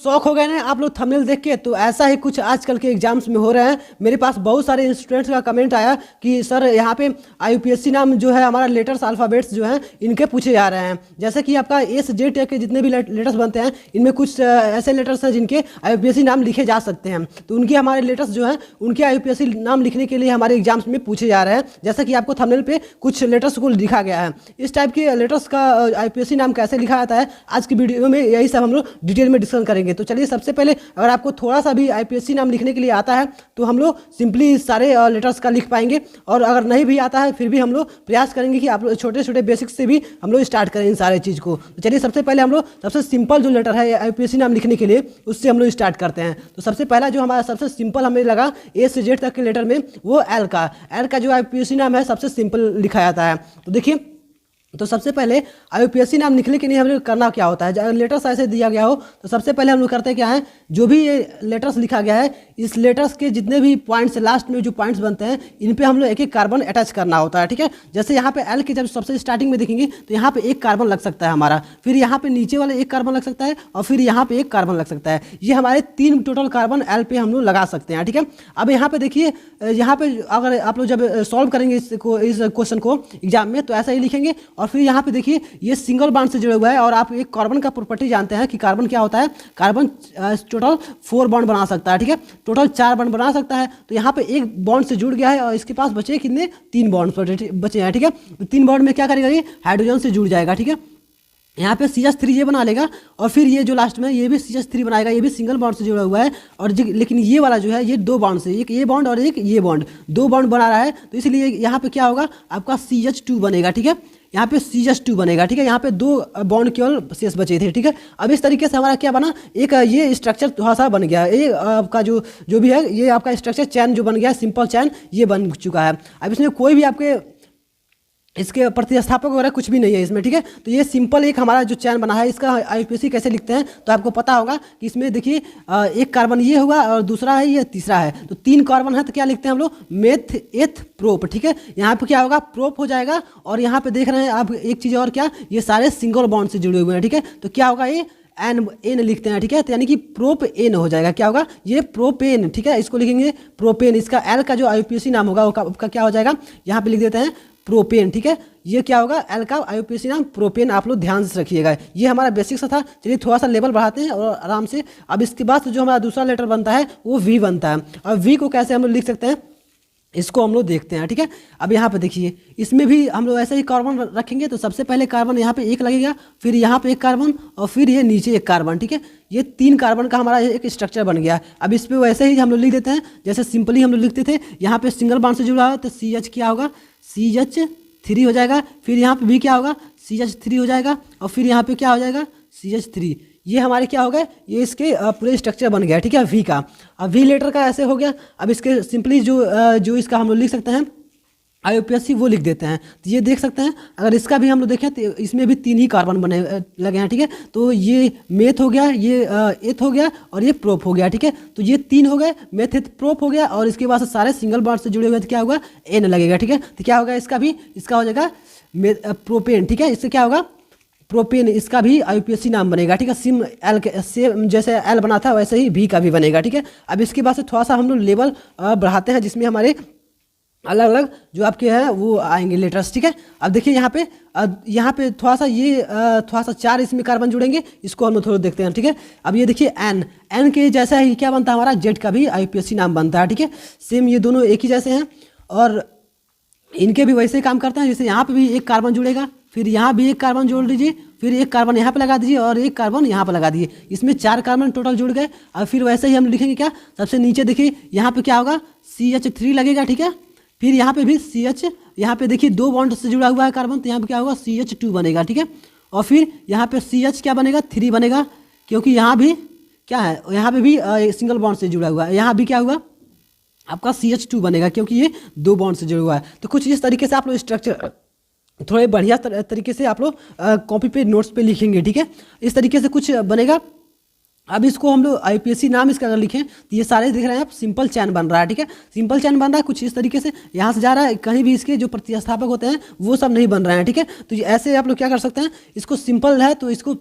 शौक हो गए ना आप लोग थंबनेल देख के। तो ऐसा ही कुछ आजकल के एग्जाम्स में हो रहे हैं। मेरे पास बहुत सारे स्टूडेंट्स का कमेंट आया कि सर यहाँ पे आईयूपीएससी नाम जो है हमारा लेटर्स अल्फ़ाबेट्स जो हैं इनके पूछे जा रहे हैं। जैसे कि आपका एस जे टे के जितने भी लेटर्स बनते हैं इनमें कुछ ऐसे लेटर्स हैं जिनके आईयूपीएससी नाम लिखे जा सकते हैं। तो उनके हमारे लेटर्स जो हैं उनके आईयूपीएससी नाम लिखने के लिए हमारे एग्जाम्स में पूछे जा रहे हैं। जैसा कि आपको थंबनेल पे कुछ लेटर्स को लिखा गया है। इस टाइप के लेटर्स का आईयूपीएससी नाम कैसे लिखा जाता है आज की वीडियो में यही सब हम लोग डिटेल में डिस्कस करेंगे। तो चलिए सबसे पहले अगर आपको थोड़ा सा भी आईपीएससी नाम लिखने के लिए आता है तो हम लोग सिंपली सारे लेटर्स का लिख पाएंगे, और अगर नहीं भी आता है फिर भी हम लोग प्रयास करेंगे कि आप लोग छोटे छोटे बेसिक्स से भी हम लोग स्टार्ट करें इन सारे चीज़ को। तो चलिए सबसे पहले हम लोग सबसे सिंपल जो लेटर है आईपीएससी नाम लिखने के लिए उससे हम लोग स्टार्ट करते हैं। तो सबसे पहला जो हमारा सबसे सिंपल हमें लगा ए से जेड तक के लेटर में वो एल का जो आईपीएससी नाम है सबसे सिंपल लिखा जाता है। तो देखिए, तो सबसे पहले आईयूपीएससी नाम लिखने के लिए हम लोग करना क्या होता है, अगर लेटर्स ऐसे दिया गया हो तो सबसे पहले हम लोग करते हैं क्या है, जो भी ये लेटर्स लिखा गया है इस लेटर्स के जितने भी पॉइंट्स लास्ट में जो पॉइंट्स बनते हैं इन पे हम लोग एक एक कार्बन अटैच करना होता है। ठीक है, जैसे यहाँ पे एल के जब सबसे स्टार्टिंग में देखेंगे तो यहाँ पे एक कार्बन लग सकता है हमारा, फिर यहाँ पे नीचे वाले एक कार्बन लग सकता है और फिर यहाँ पे एक कार्बन लग सकता है। ये हमारे 3 टोटल कार्बन एल पे हम लोग लगा सकते हैं। ठीक है, अब यहाँ पे देखिए, यहाँ पे अगर आप लोग जब सॉल्व करेंगे इस क्वेश्चन को एग्जाम में तो ऐसा ही लिखेंगे। और फिर यहाँ पे देखिए ये सिंगल बॉन्ड से जुड़ा हुआ है, और आप एक कार्बन का प्रॉपर्टी जानते हैं कि कार्बन क्या होता है, कार्बन टोटल 4 बॉन्ड बना सकता है। ठीक है, टोटल 4 बॉन्ड बना सकता है। तो यहाँ पे एक बॉन्ड से जुड़ गया है और इसके पास बचे कितने, 3 बॉन्ड बचे हैं। ठीक है, तो 3 बॉन्ड में क्या करेगा, ये हाइड्रोजन से जुड़ जाएगा। ठीक है, यहाँ पे CH3 ये बना लेगा और फिर ये जो लास्ट में ये भी CH3 बनाएगा, ये भी सिंगल बॉन्ड से जुड़ा हुआ है। और लेकिन ये वाला जो है ये 2 बॉन्ड से, एक ये बॉन्ड और एक ये बॉन्ड, 2 बॉन्ड बना रहा है। तो इसलिए यहाँ पे क्या होगा, आपका CH2 बनेगा। ठीक है, यहाँ पे CH2 बनेगा। ठीक है, यहाँ पे 2 बॉन्ड केवल शेष बचे थे। ठीक है, अब इस तरीके से हमारा क्या बना, एक ये स्ट्रक्चर थोड़ा सा बन गया। ये आपका जो भी है ये आपका स्ट्रक्चर चैन जो बन गया, सिंपल चैन ये बन चुका है। अब इसमें कोई भी आपके इसके प्रतिस्थापक वगैरह कुछ भी नहीं है इसमें। ठीक है, तो ये सिंपल एक हमारा जो चैन बना है इसका आईयूपीएससी कैसे लिखते हैं तो आपको पता होगा कि इसमें देखिए एक कार्बन ये होगा और दूसरा है ये तीसरा है, तो 3 कार्बन है तो क्या लिखते हैं हम लोग, मेथ एथ प्रोप। ठीक है, यहाँ पे क्या होगा, प्रोप हो जाएगा। और यहाँ पे देख रहे हैं आप एक चीज़ और, क्या ये सारे सिंगल बॉन्ड से जुड़े हुए हैं। ठीक है, तो क्या होगा, ये एन लिखते हैं। ठीक है, तो यानी कि प्रोपेन हो जाएगा, क्या होगा, ये प्रोपेन। ठीक है, इसको लिखेंगे प्रोपेन। इसका एल का जो आईयूपीएससी नाम होगा उसका क्या हो जाएगा, यहाँ पे लिख देते हैं प्रोपेन। ठीक है, ये क्या होगा, एल का आईयूपीएससी नाम प्रोपेन। आप लोग ध्यान से रखिएगा, ये हमारा बेसिक्स था। चलिए थोड़ा सा लेवल बढ़ाते हैं और आराम से। अब इसके बाद जो हमारा दूसरा लेटर बनता है वो वी बनता है। और वी को कैसे हम लोग लिख सकते हैं इसको हम लोग देखते हैं। ठीक है, अब यहाँ पे देखिए इसमें भी हम लोग ऐसे ही कार्बन रखेंगे। तो सबसे पहले कार्बन यहाँ पे एक लगेगा, फिर यहाँ पे एक कार्बन और फिर ये नीचे एक कार्बन। ठीक है, ये 3 कार्बन का हमारा एक स्ट्रक्चर बन गया। अब इस पर वैसे ही हम लोग लिख देते हैं जैसे सिंपली हम लोग लिखते थे। यहाँ पे सिंगल बॉन्ड से जुड़ा है तो CH क्या होगा, CH3 हो जाएगा। फिर यहाँ पे भी क्या होगा, CH3 हो जाएगा। और फिर यहाँ पे क्या हो जाएगा, CH3। ये हमारे क्या हो गए, ये इसके पूरे स्ट्रक्चर बन गया। ठीक है, वी का। अब वी लेटर का ऐसे हो गया। अब इसके सिंपली जो इसका हम लोग लिख सकते हैं आईयूपीएससी वो लिख देते हैं। तो ये देख सकते हैं, अगर इसका भी हम लोग देखें तो इसमें भी 3 ही कार्बन बने लगे हैं। ठीक है, तो ये मेथ हो गया, ये एथ हो गया और ये प्रोप हो गया। ठीक है, तो ये 3 हो गए, मेथ एथ प्रोप हो गया। और इसके बाद से सारे सिंगल बॉन्ड से जुड़े हुए तो क्या होगा, एन लगेगा। ठीक है, तो क्या होगा, इसका हो जाएगा प्रोपेन। ठीक है, इससे क्या होगा, प्रोपेन। इसका भी आईयूपीएससी नाम बनेगा। ठीक है, सेम जैसे एल बना था वैसे ही वी का भी बनेगा। ठीक है, अब इसके बाद से थोड़ा सा हम लोग लेवल बढ़ाते हैं जिसमें हमारे अलग अलग जो आपके हैं वो आएंगे लेटर्स। ठीक है, अब देखिए यहाँ पे थोड़ा सा 4 इसमें कार्बन जुड़ेंगे, इसको हम लोग थोड़ा देखते हैं। ठीक है, अब ये देखिए एन के जैसा ही क्या बनता है हमारा, जेड का भी आईयूपीएससी नाम बनता है। ठीक है, सेम ये दोनों एक ही जैसे हैं और इनके भी वैसे ही काम करते हैं। जैसे यहाँ पे भी एक कार्बन जुड़ेगा, फिर यहाँ भी एक कार्बन जोड़ दीजिए, फिर एक कार्बन यहाँ पे लगा दीजिए और एक कार्बन यहाँ पे लगा दीजिए। इसमें 4 कार्बन टोटल जुड़ गए। और फिर वैसे ही हम लिखेंगे क्या, सबसे नीचे देखिए यहाँ पे क्या होगा, CH3 लगेगा। ठीक है, फिर यहाँ पे भी CH, यहाँ पे देखिए 2 बॉन्ड से जुड़ा हुआ है कार्बन, तो यहाँ पे क्या होगा, CH2 बनेगा। ठीक है, और फिर यहाँ पे CH क्या बनेगा, 3 बनेगा, क्योंकि यहाँ भी क्या है, यहाँ पे भी सिंगल बॉन्ड से जुड़ा हुआ है। यहाँ भी क्या हुआ, आपका CH2 बनेगा क्योंकि ये 2 बॉन्ड से जुड़ा हुआ है। तो कुछ इस तरीके से आप लोग स्ट्रक्चर थोड़े बढ़िया तरीके से आप लोग कॉपी पे नोट्स पे लिखेंगे। ठीक है, इस तरीके से कुछ बनेगा। अब इसको हम लोग आईपीएससी नाम इसका अगर लिखें तो ये सारे देख रहे हैं आप, सिंपल चैन बन रहा है। ठीक है, सिंपल चैन बन रहा है कुछ इस तरीके से, यहाँ से जा रहा है, कहीं भी इसके जो प्रतिस्थापक होते हैं वो सब नहीं बन रहे हैं। ठीक है, तो ऐसे आप लोग क्या कर सकते हैं, इसको सिंपल है तो इसको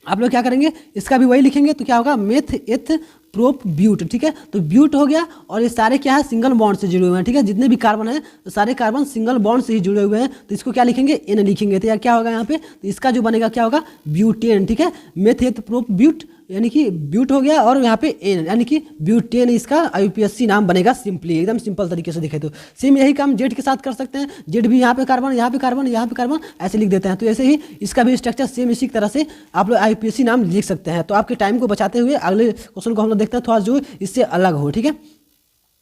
आप लोग क्या करेंगे, इसका भी वही लिखेंगे, तो क्या होगा, मेथ एथ प्रोप ब्यूट। ठीक है, तो ब्यूट हो गया, और ये सारे क्या है, सिंगल बॉन्ड से जुड़े हुए हैं। ठीक है, जितने भी कार्बन है तो सारे कार्बन सिंगल बॉन्ड से ही जुड़े हुए हैं, तो इसको क्या लिखेंगे, एन लिखेंगे। तो यार क्या होगा यहाँ पे, तो इसका जो बनेगा क्या होगा, ब्यूटेन। ठीक है, मेथ एथ प्रोप ब्यूट यानी कि ब्यूट हो गया, और यहाँ पे एन यानी कि ब्यूटेन, इसका IUPAC नाम बनेगा। सिंपली एकदम सिंपल तरीके से दिखे तो सेम यही काम जेड के साथ कर सकते हैं। जेड भी यहाँ पे कार्बन, यहाँ पे कार्बन, यहाँ पे कार्बन, ऐसे लिख देते हैं। तो ऐसे ही इसका भी स्ट्रक्चर सेम इसी तरह से आप लोग IUPAC नाम लिख सकते हैं। तो आपके टाइम को बचाते हुए अगले क्वेश्चन को हम लोग देखते हैं, थोड़ा जो इससे अलग हो। ठीक है,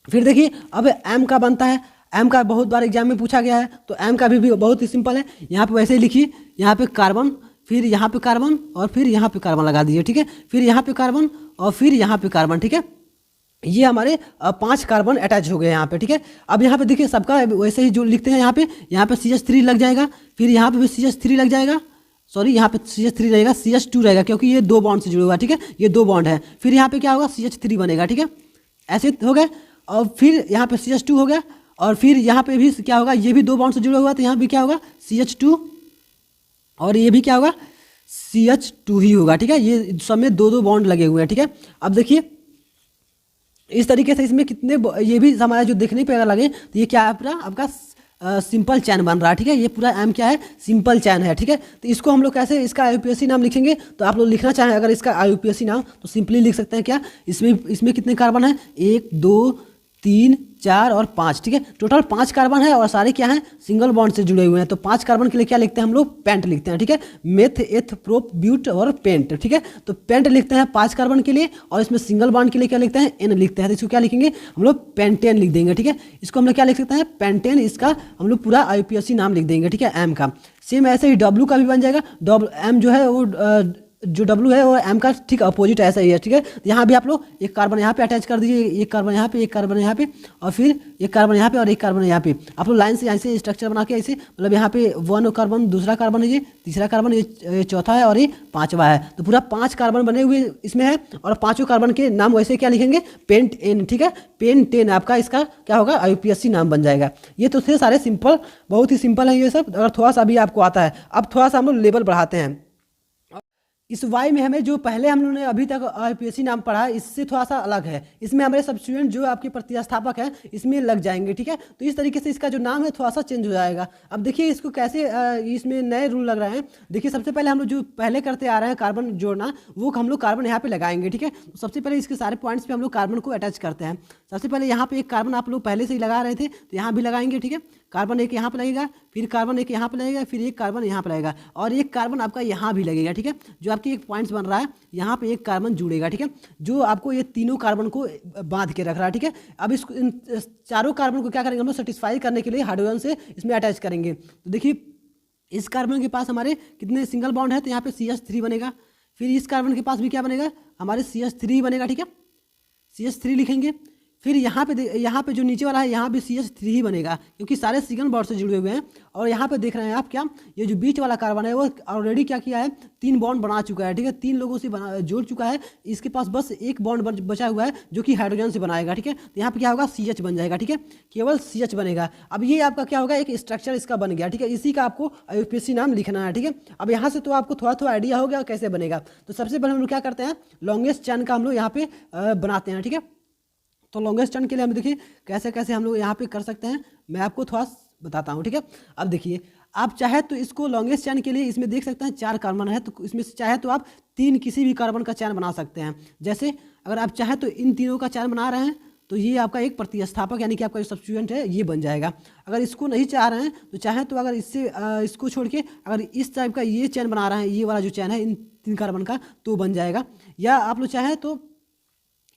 फिर देखिए अब एम का बनता है। एम का बहुत बार एग्जाम में पूछा गया है, तो एम का भी बहुत ही सिंपल है। यहाँ पे वैसे ही लिखिए, यहाँ पे कार्बन, फिर यहाँ पे कार्बन, और फिर यहाँ पे कार्बन लगा दीजिए। ठीक है, फिर यहाँ पे कार्बन, और फिर यहाँ पे कार्बन। ठीक है, ये हमारे 5 कार्बन अटैच हो गए यहाँ पे। ठीक है, अब यहाँ पे देखिए सबका वैसे ही जो लिखते हैं, यहाँ पे CH3 लग जाएगा, फिर यहाँ पे भी CH3 लग जाएगा, सॉरी यहाँ पे CH3 रहेगा, CH2 रहेगा, क्योंकि ये 2 बॉन्ड से जुड़ा हुआ है। ठीक है, ये 2 बॉन्ड है, फिर यहाँ पे क्या होगा, CH3 बनेगा। ठीक है, ऐसे हो गए, और फिर यहाँ पे CH2 हो गया, और फिर यहाँ पे भी क्या होगा, ये भी 2 बॉन्ड से जुड़ा हुआ है, तो यहाँ भी क्या होगा, CH2, और ये भी क्या होगा, CH2 ही होगा। ठीक है, ये सब में 2-2 बॉन्ड लगे हुए हैं। ठीक है, अब देखिए इस तरीके से इसमें कितने ये भी हमारा जो देखने पे अगर लगे, तो ये क्या है, पूरा आपका सिंपल चैन बन रहा है। ठीक है, ये पूरा एम क्या है, सिंपल चैन है। ठीक है, तो इसको हम लोग कैसे इसका IUPAC नाम लिखेंगे, तो आप लोग लिखना चाहें अगर इसका IUPAC नाम, तो सिंपली लिख सकते हैं क्या, इसमें कितने कार्बन है, 1 2 3 4 और 5। ठीक है, टोटल 5 कार्बन है, और सारे क्या हैं, सिंगल बॉन्ड से जुड़े हुए हैं। तो 5 कार्बन के लिए क्या लिखते हैं हम लोग, पेंट लिखते हैं। ठीक है, मेथ एथ प्रोप ब्यूट और पेंट। ठीक है, तो पेंट लिखते हैं 5 कार्बन के लिए, और इसमें सिंगल बॉन्ड के लिए क्या लिखते हैं, एन लिखते हैं। तो इसको क्या लिखेंगे हम लोग, पेंटेन लिख देंगे। ठीक है, इसको हम लोग क्या लिख सकते हैं, पेंटेन, इसका हम लोग पूरा IUPAC नाम लिख देंगे। ठीक है, एम का सेम ऐसे ही डब्ल्यू का भी बन जाएगा। एम जो है वो जो डब्ल्यू है वो एम का ठीक अपोजिट ऐसा ही है। ठीक है, तो यहाँ भी आप लोग एक कार्बन यहाँ पे अटैच कर दीजिए, एक कार्बन यहाँ पे, एक कार्बन यहाँ पे, और फिर एक कार्बन यहाँ पे, और एक कार्बन यहाँ पे। आप लोग लाइन से ऐसे स्ट्रक्चर बना के ऐसे, मतलब यहाँ पे 1 कार्बन, दूसरा कार्बन है, ये तीसरा कार्बन, ये चौथा है, और ये 5वां है। तो पूरा 5 कार्बन बने हुए इसमें है, और 5 कार्बन के नाम वैसे क्या लिखेंगे, पेंट एन। ठीक है, पेंट एन आपका इसका क्या होगा, IUPAC नाम बन जाएगा। ये तो थे सारे सिंपल, बहुत ही सिंपल है ये सब। अगर थोड़ा सा अभी आपको आता है, अब थोड़ा सा हम लोग लेवल बढ़ाते हैं। इस वाई में हमें जो पहले हम लोगों ने अभी तक IUPAC नाम पढ़ा है, इससे थोड़ा सा अलग है। इसमें हमारे सब्स्टिट्यूएंट जो आपके प्रतिस्थापक हैं इसमें लग जाएंगे। ठीक है, तो इस तरीके से इसका जो नाम है थोड़ा सा चेंज हो जाएगा। अब देखिए इसको कैसे इसमें नए रूल लग रहे हैं। देखिए सबसे पहले हम लोग जो पहले करते आ रहे हैं कार्बन जोड़ना, वो हम लोग कार्बन यहाँ पे लगाएंगे। ठीक है, तो सबसे पहले इसके सारे पॉइंट्स पे हम लोग कार्बन को अटैच करते हैं। सबसे पहले यहाँ पे एक कार्बन आप लोग पहले से ही लगा रहे थे, तो यहाँ भी लगाएंगे। ठीक है, कार्बन एक यहाँ पे लगेगा, फिर कार्बन एक यहाँ पे लगेगा, फिर एक कार्बन यहाँ पे लगेगा, और एक कार्बन आपका यहाँ भी लगेगा। ठीक है, जो आपकी एक पॉइंट्स बन रहा है, यहाँ पे एक कार्बन जुड़ेगा। ठीक है, जो आपको ये तीनों कार्बन को बांध के रख रहा है। ठीक है, अब इसको इन चारों कार्बन को क्या करेंगे हम लोग, सेटिस्फाई करने के लिए हाइड्रोजन से इसमें अटैच करेंगे। तो देखिए इस कार्बन के पास हमारे कितने सिंगल बॉन्ड है, तो यहाँ पे CH3 बनेगा। फिर इस कार्बन के पास भी क्या बनेगा, हमारे CH3 बनेगा। ठीक है, CH3 लिखेंगे। फिर यहाँ पे जो नीचे वाला है, यहाँ भी CH3 ही बनेगा, क्योंकि सारे सिंगल बॉन्ड से जुड़े हुए हैं। और यहाँ पे देख रहे हैं आप क्या, ये जो बीच वाला कार्बन है वो ऑलरेडी क्या किया है, 3 बॉन्ड बना चुका है। ठीक है, 3 लोगों से जोड़ चुका है। इसके पास बस एक बॉन्ड बचा हुआ है, जो कि हाइड्रोजन से बनाएगा। ठीक है, तो यहाँ पे क्या होगा, CH बन जाएगा। ठीक है, केवल CH बनेगा। अब ये आपका क्या होगा, एक स्ट्रक्चर इसका बन गया। ठीक है, इसी का आपको IUPAC नाम लिखना है। ठीक है, अब यहाँ से तो आपको थोड़ा थोड़ा आइडिया हो गया कैसे बनेगा। तो सबसे पहले हम लोग क्या करते हैं, लॉन्गेस्ट चैन का हम लोग यहाँ पे बनाते हैं। ठीक है, तो लॉन्गेस्ट चैन के लिए हम देखिए कैसे कैसे हम लोग यहाँ पे कर सकते हैं, मैं आपको थोड़ा बताता हूँ। ठीक है, अब देखिए आप चाहे तो इसको लॉन्गेस्ट चैन के लिए इसमें देख सकते हैं 4 कार्बन है, तो इसमें से चाहे तो आप 3 किसी भी कार्बन का चैन बना सकते हैं। जैसे अगर आप चाहे तो इन तीनों का चैन बना रहे हैं, तो ये आपका एक प्रतिस्थापक यानी कि आपका जो सब्स्टिट्यूएंट है ये बन जाएगा। अगर इसको नहीं चाह रहे हैं तो चाहे तो अगर इससे इसको छोड़ के अगर इस टाइप का ये चैन बना रहे हैं, ये वाला जो चैन है इन 3 कार्बन का, तो बन जाएगा। या आप लोग चाहे तो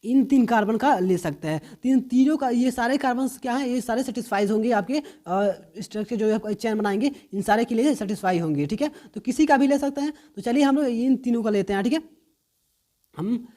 इन 3 कार्बन का ले सकते हैं। तीनों का ये सारे कार्बन क्या है, ये सारे सेटिस्फाइज होंगे आपके स्ट्रक्चर जो आप चैन बनाएंगे, इन सारे के लिए सेटिस्फाई होंगे। ठीक है, तो किसी का भी ले सकते हैं। तो चलिए हम लोग इन तीनों का लेते हैं। ठीक है, हम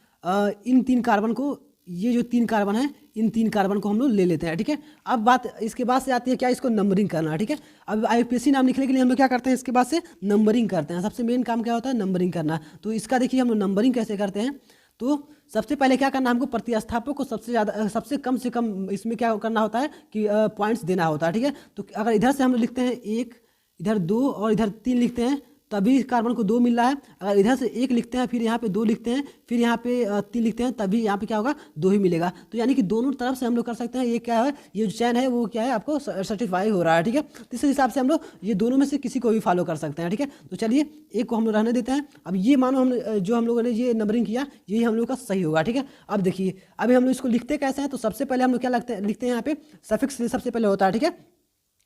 इन 3 कार्बन को, ये जो 3 कार्बन है, इन 3 कार्बन को हम लोग ले लेते हैं। ठीक है, अब बात इसके बाद से आती है क्या, इसको नंबरिंग करना। ठीक है, अब IUPAC नाम लिखने के लिए हम लोग क्या करते हैं, इसके बाद से नंबरिंग करते हैं। सबसे मेन काम क्या होता है, नंबरिंग करना। तो इसका देखिए हम लोग नंबरिंग कैसे करते हैं। तो सबसे पहले क्या करना है हमको, प्रतिस्थापक को सबसे कम से कम इसमें क्या करना होता है कि पॉइंट्स देना होता है। ठीक है, तो अगर इधर से हम लोग लिखते हैं 1, इधर 2 और इधर 3 लिखते हैं, तभी कार्बन को 2 मिल रहा है। अगर इधर से 1 लिखते हैं, फिर यहाँ पे 2 लिखते हैं, फिर यहाँ पे 3 लिखते हैं, तभी यहाँ पे क्या होगा, 2 ही मिलेगा। तो यानी कि दोनों तरफ से हम लोग कर सकते हैं। ये क्या है, ये जो चैन है वो क्या है, आपको सर्टिफाई हो रहा है, ठीक है। तो इस हिसाब से हम लोग ये दोनों में से किसी को भी फॉलो कर सकते हैं, ठीक है। तो चलिए एक को हम लोग रहने देते हैं। अब ये मानो हम जो हम लोगों ने ये नंबरिंग किया, यही हम लोग का सही होगा, ठीक है। अब देखिए अभी हम लोग इसको लिखते कैसे हैं, तो सबसे पहले हम लोग क्या लिखते हैं यहाँ पे सफिक्स सबसे पहले होता है, ठीक है।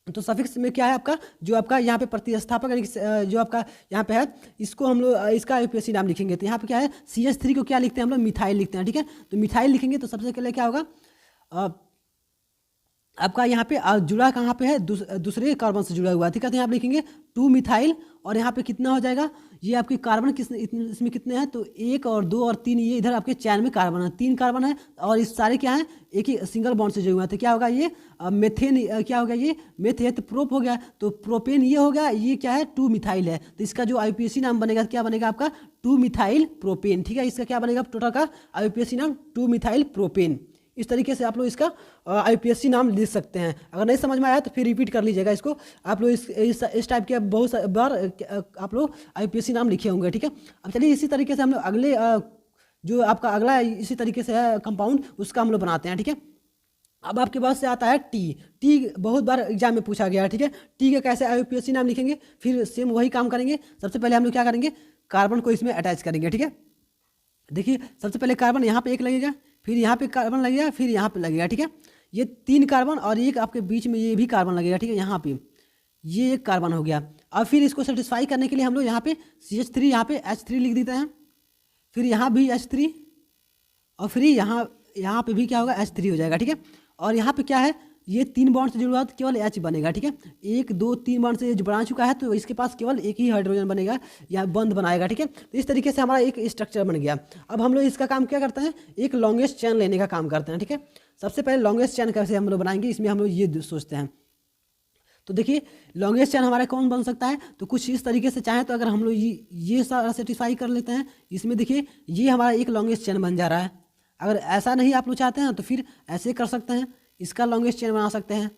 तो सफिक्स में क्या है आपका, जो आपका यहाँ पे प्रतिस्थापक यानी कि जो आपका यहाँ पे है, इसको हम लोग इसका आईयूपीएसी नाम लिखेंगे। तो यहाँ पे क्या है, CH3 को क्या लिखते हैं हम लोग, मिथाइल लिखते हैं, ठीक है। तो मिथाइल लिखेंगे तो सबसे पहले क्या होगा, आपका यहाँ पे जुड़ा कहाँ पे है, दूसरे कार्बन से जुड़ा हुआ है, ठीक है। तो यहाँ पे लिखेंगे 2 मिथाइल, और यहाँ पे कितना हो जाएगा, ये आपके कार्बन इसमें कितने हैं, तो 1 और 2 और 3, ये इधर आपके चैन में कार्बन है, 3 कार्बन है, और इस सारे क्या हैं, एक ही सिंगल बॉन्ड से जुड़े हुए हैं। तो क्या होगा ये मेथेन, क्या हो गया ये मेथेत प्रोप हो गया, तो प्रोपेन ये हो गया, ये क्या है 2 मिथाइल है। तो इसका जो आईयूपीएसी नाम बनेगा क्या बनेगा आपका, 2 मिथाइल प्रोपेन, ठीक है। इसका क्या बनेगा टोटल का आईयूपीएसी नाम, 2 मिथाइल प्रोपेन। इस तरीके से आप लोग इसका आईयूपीएसी नाम लिख सकते हैं। अगर नहीं समझ में आया तो फिर रिपीट कर लीजिएगा इसको। आप लोग इस टाइप के बहुत बार आप लोग आईयूपीएसी नाम लिखे होंगे, ठीक है। अब चलिए इसी तरीके से हम लोग अगले जो आपका अगला इसी तरीके से है कंपाउंड, उसका हम लोग बनाते हैं, ठीक है। अब आपके पास से आता है टी बहुत बार एग्जाम में पूछा गया है, ठीक है। टी का कैसे आईयूपीएसी नाम लिखेंगे, फिर सेम वही काम करेंगे। सबसे पहले हम लोग क्या करेंगे, कार्बन को इसमें अटैच करेंगे, ठीक है। देखिए सबसे पहले कार्बन यहाँ पे 1 लगेगा, फिर यहाँ पे कार्बन लगेगा, फिर यहाँ पे लगेगा, ठीक है। ये 3 कार्बन और एक आपके बीच में ये भी कार्बन लगेगा, ठीक है। यहाँ पे ये 1 कार्बन हो गया। अब फिर इसको सेटिस्फाई करने के लिए हम लोग यहाँ पे CH3 यहाँ पे H3 लिख देते हैं, फिर यहाँ भी H3, और फिर यहाँ पे भी क्या होगा, H3 हो जाएगा, ठीक है। और यहाँ पे क्या है, ये 3 बॉन्ड से जुड़ा हुआ तो केवल H बनेगा, ठीक है। 1 2 3 बॉन्ड से बना चुका है तो इसके पास केवल एक ही हाइड्रोजन बनेगा या बंध बनाएगा, ठीक है। तो इस तरीके से हमारा एक स्ट्रक्चर बन गया। अब हम लोग इसका काम क्या करते हैं, एक लॉन्गेस्ट चैन लेने का काम करते हैं, ठीक है। सबसे पहले लॉन्गेस्ट चैन कैसे हम लोग बनाएंगे, इसमें हम लोग ये सोचते हैं। तो देखिए लॉन्गेस्ट चैन हमारा कौन बन सकता है, तो कुछ इस तरीके से चाहें तो अगर हम लोग ये सारा सेटिस्फाई कर लेते हैं, इसमें देखिए ये हमारा एक लॉन्गेस्ट चैन बन जा रहा है। अगर ऐसा नहीं आप लोग चाहते हैं तो फिर ऐसे कर सकते हैं, इसका लॉन्गेस्ट चेन बना सकते हैं।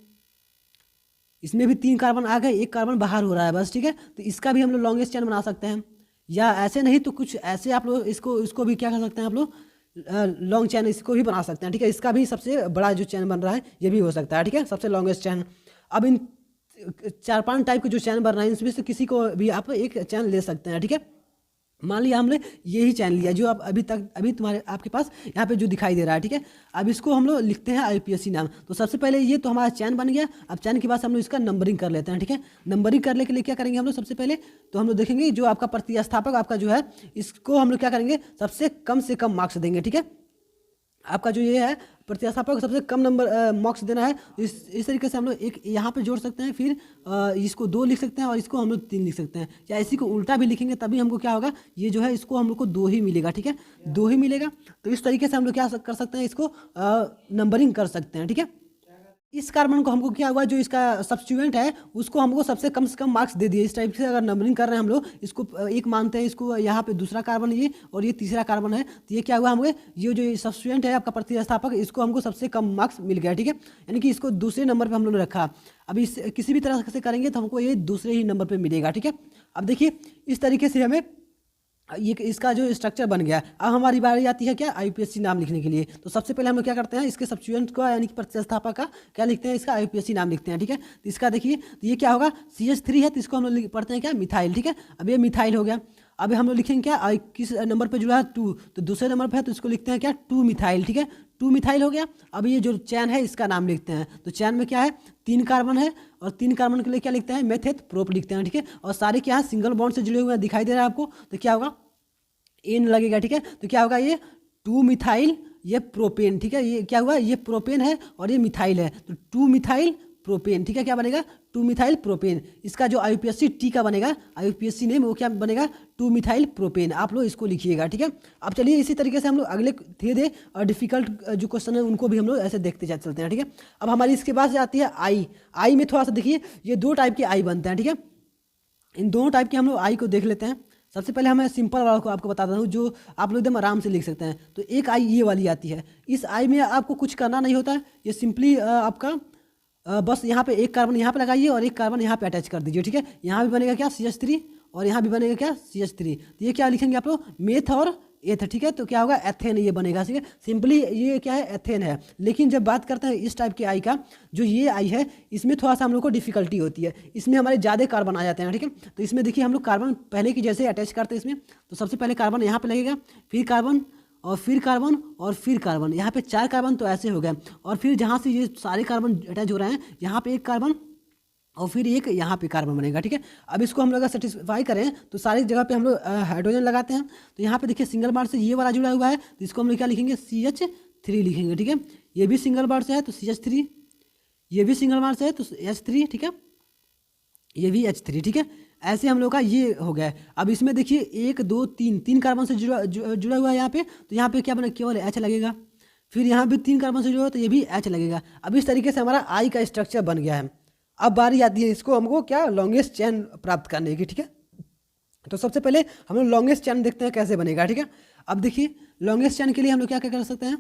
इसमें भी 3 कार्बन आ गए, 1 कार्बन बाहर हो रहा है बस, ठीक है। तो इसका भी हम लोग लॉन्गेस्ट चेन बना सकते हैं, या ऐसे नहीं तो कुछ ऐसे आप लोग इसको भी क्या कर सकते हैं, आप लोग लॉन्ग चैन इसको भी बना सकते हैं, ठीक है। इसका भी सबसे बड़ा जो चैन बन रहा है ये भी हो सकता है, ठीक है, सबसे लॉन्गेस्ट चैन। अब इन 4-5 टाइप के जो चैन बन रहे हैं इसमें से किसी को भी आप एक चैन ले सकते हैं, ठीक है। मान लिया हमने यही चैन लिया जो अब अभी तुम्हारे आपके पास यहाँ पे जो दिखाई दे रहा है, ठीक है। अब इसको हम लोग लिखते हैं आईयूपीएसी नाम। तो सबसे पहले ये तो हमारा चैन बन गया। अब चैन के बाद हम लोग इसका नंबरिंग कर लेते हैं, ठीक है। नंबरिंग करने के लिए क्या करेंगे हम लोग, सबसे पहले तो हम लोग देखेंगे जो आपका प्रतिस्थापक आपका जो है, इसको हम लोग क्या करेंगे, सबसे कम मार्क्स देंगे, ठीक है। आपका जो ये है प्रतिस्थापक को सबसे कम नंबर मार्क्स देना है। इस तरीके से हम लोग एक यहाँ पे जोड़ सकते हैं, फिर इसको 2 लिख सकते हैं और इसको हम लोग 3 लिख सकते हैं, या इसी को उल्टा भी लिखेंगे तभी हमको क्या होगा, ये जो है इसको हम लोग को 2 ही मिलेगा, ठीक है, 2 ही मिलेगा। तो इस तरीके से हम लोग क्या कर सकते हैं, इसको नंबरिंग कर सकते हैं, ठीक है। इस कार्बन को हमको क्या हुआ, जो इसका सब्स्टिट्यूएंट है उसको हमको सबसे कम मार्क्स दे दिए। इस टाइप से अगर नंबरिंग कर रहे हैं हम लोग, इसको 1 मानते हैं, इसको यहाँ पे दूसरा कार्बन ये और ये तीसरा कार्बन है, तो ये क्या हुआ, हमको ये जो सब्स्टिट्यूएंट है आपका प्रतिस्थापक, इसको हमको सबसे कम मार्क्स मिल गया, ठीक है। यानी कि इसको दूसरे नंबर पर हम लोग ने रखा। अब इस किसी भी तरह से करेंगे तो हमको ये दूसरे ही नंबर पर मिलेगा, ठीक है। अब देखिए इस तरीके से हमें ये इसका जो स्ट्रक्चर बन गया। अब हमारी बारी आती है क्या, आईयूपीएसी नाम लिखने के लिए। तो सबसे पहले हम लोग क्या करते हैं, इसके सब्स्टिट्यूएंट को यानी कि प्रतिस्थापक का क्या लिखते हैं, इसका आईयूपीएसी नाम लिखते हैं, ठीक है। तो इसका देखिए तो ये क्या होगा, CH3 है तो इसको हम लोग पढ़ते हैं क्या, मिथाइल, ठीक है। अब ये मिथाइल हो गया। अब हम लोग लिखेंगे क्या, किस नंबर पर जुड़ा है, 2, तो दूसरे नंबर पर है तो इसको लिखते हैं क्या, 2 मिथाइल, ठीक है, 2 मिथाइल हो गया। अब ये जो चैन है इसका नाम लिखते हैं। तो चैन में क्या है, 3 कार्बन है और 3 कार्बन के लिए क्या लिखते हैं, मेथेत प्रोप लिखते हैं, ठीक है। और सारे क्या है सिंगल बॉन्ड से जुड़े हुए हैं, दिखाई दे रहा है आपको। तो क्या होगा, एन लगेगा, ठीक है। तो क्या होगा, ये 2 मिथाइल ये प्रोपेन, ठीक है। ये क्या हुआ, ये प्रोपेन है और ये मिथाइल है, तो 2 मिथाइल प्रोपेन, ठीक है। क्या बनेगा, 2 मिथाइल प्रोपेन। इसका जो आईयूपीएसी टी का बनेगा, आईयूपीएसी नेम वो क्या बनेगा, 2 मिथाइल प्रोपेन। आप लोग इसको लिखिएगा, ठीक है। अब चलिए इसी तरीके से हम लोग अगले धीरे और डिफिकल्ट जो क्वेश्चन है उनको भी हम लोग ऐसे देखते चलते हैं, ठीक है। अब हमारी इसके बाद से आती है आई में थोड़ा सा देखिए ये 2 टाइप के आई बनते हैं, ठीक है। इन दोनों टाइप के हम लोग आई को देख लेते हैं। सबसे पहले मैं सिंपल वाला को आपको बताता हूँ जो आप लोग एकदम आराम से लिख सकते हैं। तो एक आई ये वाली आती है, इस आई में आपको कुछ करना नहीं होता है, ये सिंपली आपका बस यहाँ पे एक कार्बन यहाँ पे लगाइए और एक कार्बन यहाँ पे अटैच कर दीजिए, ठीक है। यहाँ भी बनेगा क्या, CH3 और यहाँ भी बनेगा क्या CH3। तो ये क्या लिखेंगे आप लोग, मेथ और एथ, ठीक है। तो क्या होगा, एथेन ये बनेगा, ठीक है। सिंपली ये क्या है, एथेन है। लेकिन जब बात करते हैं इस टाइप के आई का, जो ये आई है इसमें थोड़ा सा हम लोग को डिफिकल्टी होती है, इसमें हमारे ज़्यादा कार्बन आ जाते हैं, ठीक है। तो इसमें देखिए हम लोग कार्बन पहले की जैसे अटैच करते हैं इसमें, तो सबसे पहले कार्बन यहाँ पे लगेगा, फिर कार्बन और फिर कार्बन और फिर कार्बन, यहाँ पे 4 कार्बन तो ऐसे हो गए, और फिर जहाँ से ये सारे कार्बन अटैच हो रहे हैं यहाँ पे एक कार्बन और फिर एक यहाँ पे कार्बन बनेगा, ठीक है। अब इसको हम लोग अगर सेटिस्फाई करें तो सारी जगह पे हम लोग हाइड्रोजन लगाते हैं। तो यहाँ पे देखिए सिंगल बार से ये वाला जुड़ा हुआ है, तो इसको हम लोग क्या लिखेंगे, CH3 लिखेंगे, ठीक है। ये भी सिंगल बार से है तो CH3, ये भी सिंगल बार से है तो H3, ठीक है, ये भी H3, ठीक है। ऐसे हम लोग का ये हो गया। अब इसमें देखिए 1 2 3 कार्बन से जुड़ा हुआ है यहाँ पे, तो यहाँ पे क्या बना, केवल H लगेगा। फिर यहाँ भी 3 कार्बन से जुड़ा हुआ तो ये भी H लगेगा। अब इस तरीके से हमारा आई का स्ट्रक्चर बन गया है। अब बारी आती है इसको हमको क्या, लॉन्गेस्ट चेन प्राप्त करने की, ठीक है। तो सबसे पहले हम लोग लॉन्गेस्ट चेन देखते हैं कैसे बनेगा, ठीक है। अब देखिए लॉन्गेस्ट चेन के लिए हम लोग क्या क्या कर सकते हैं,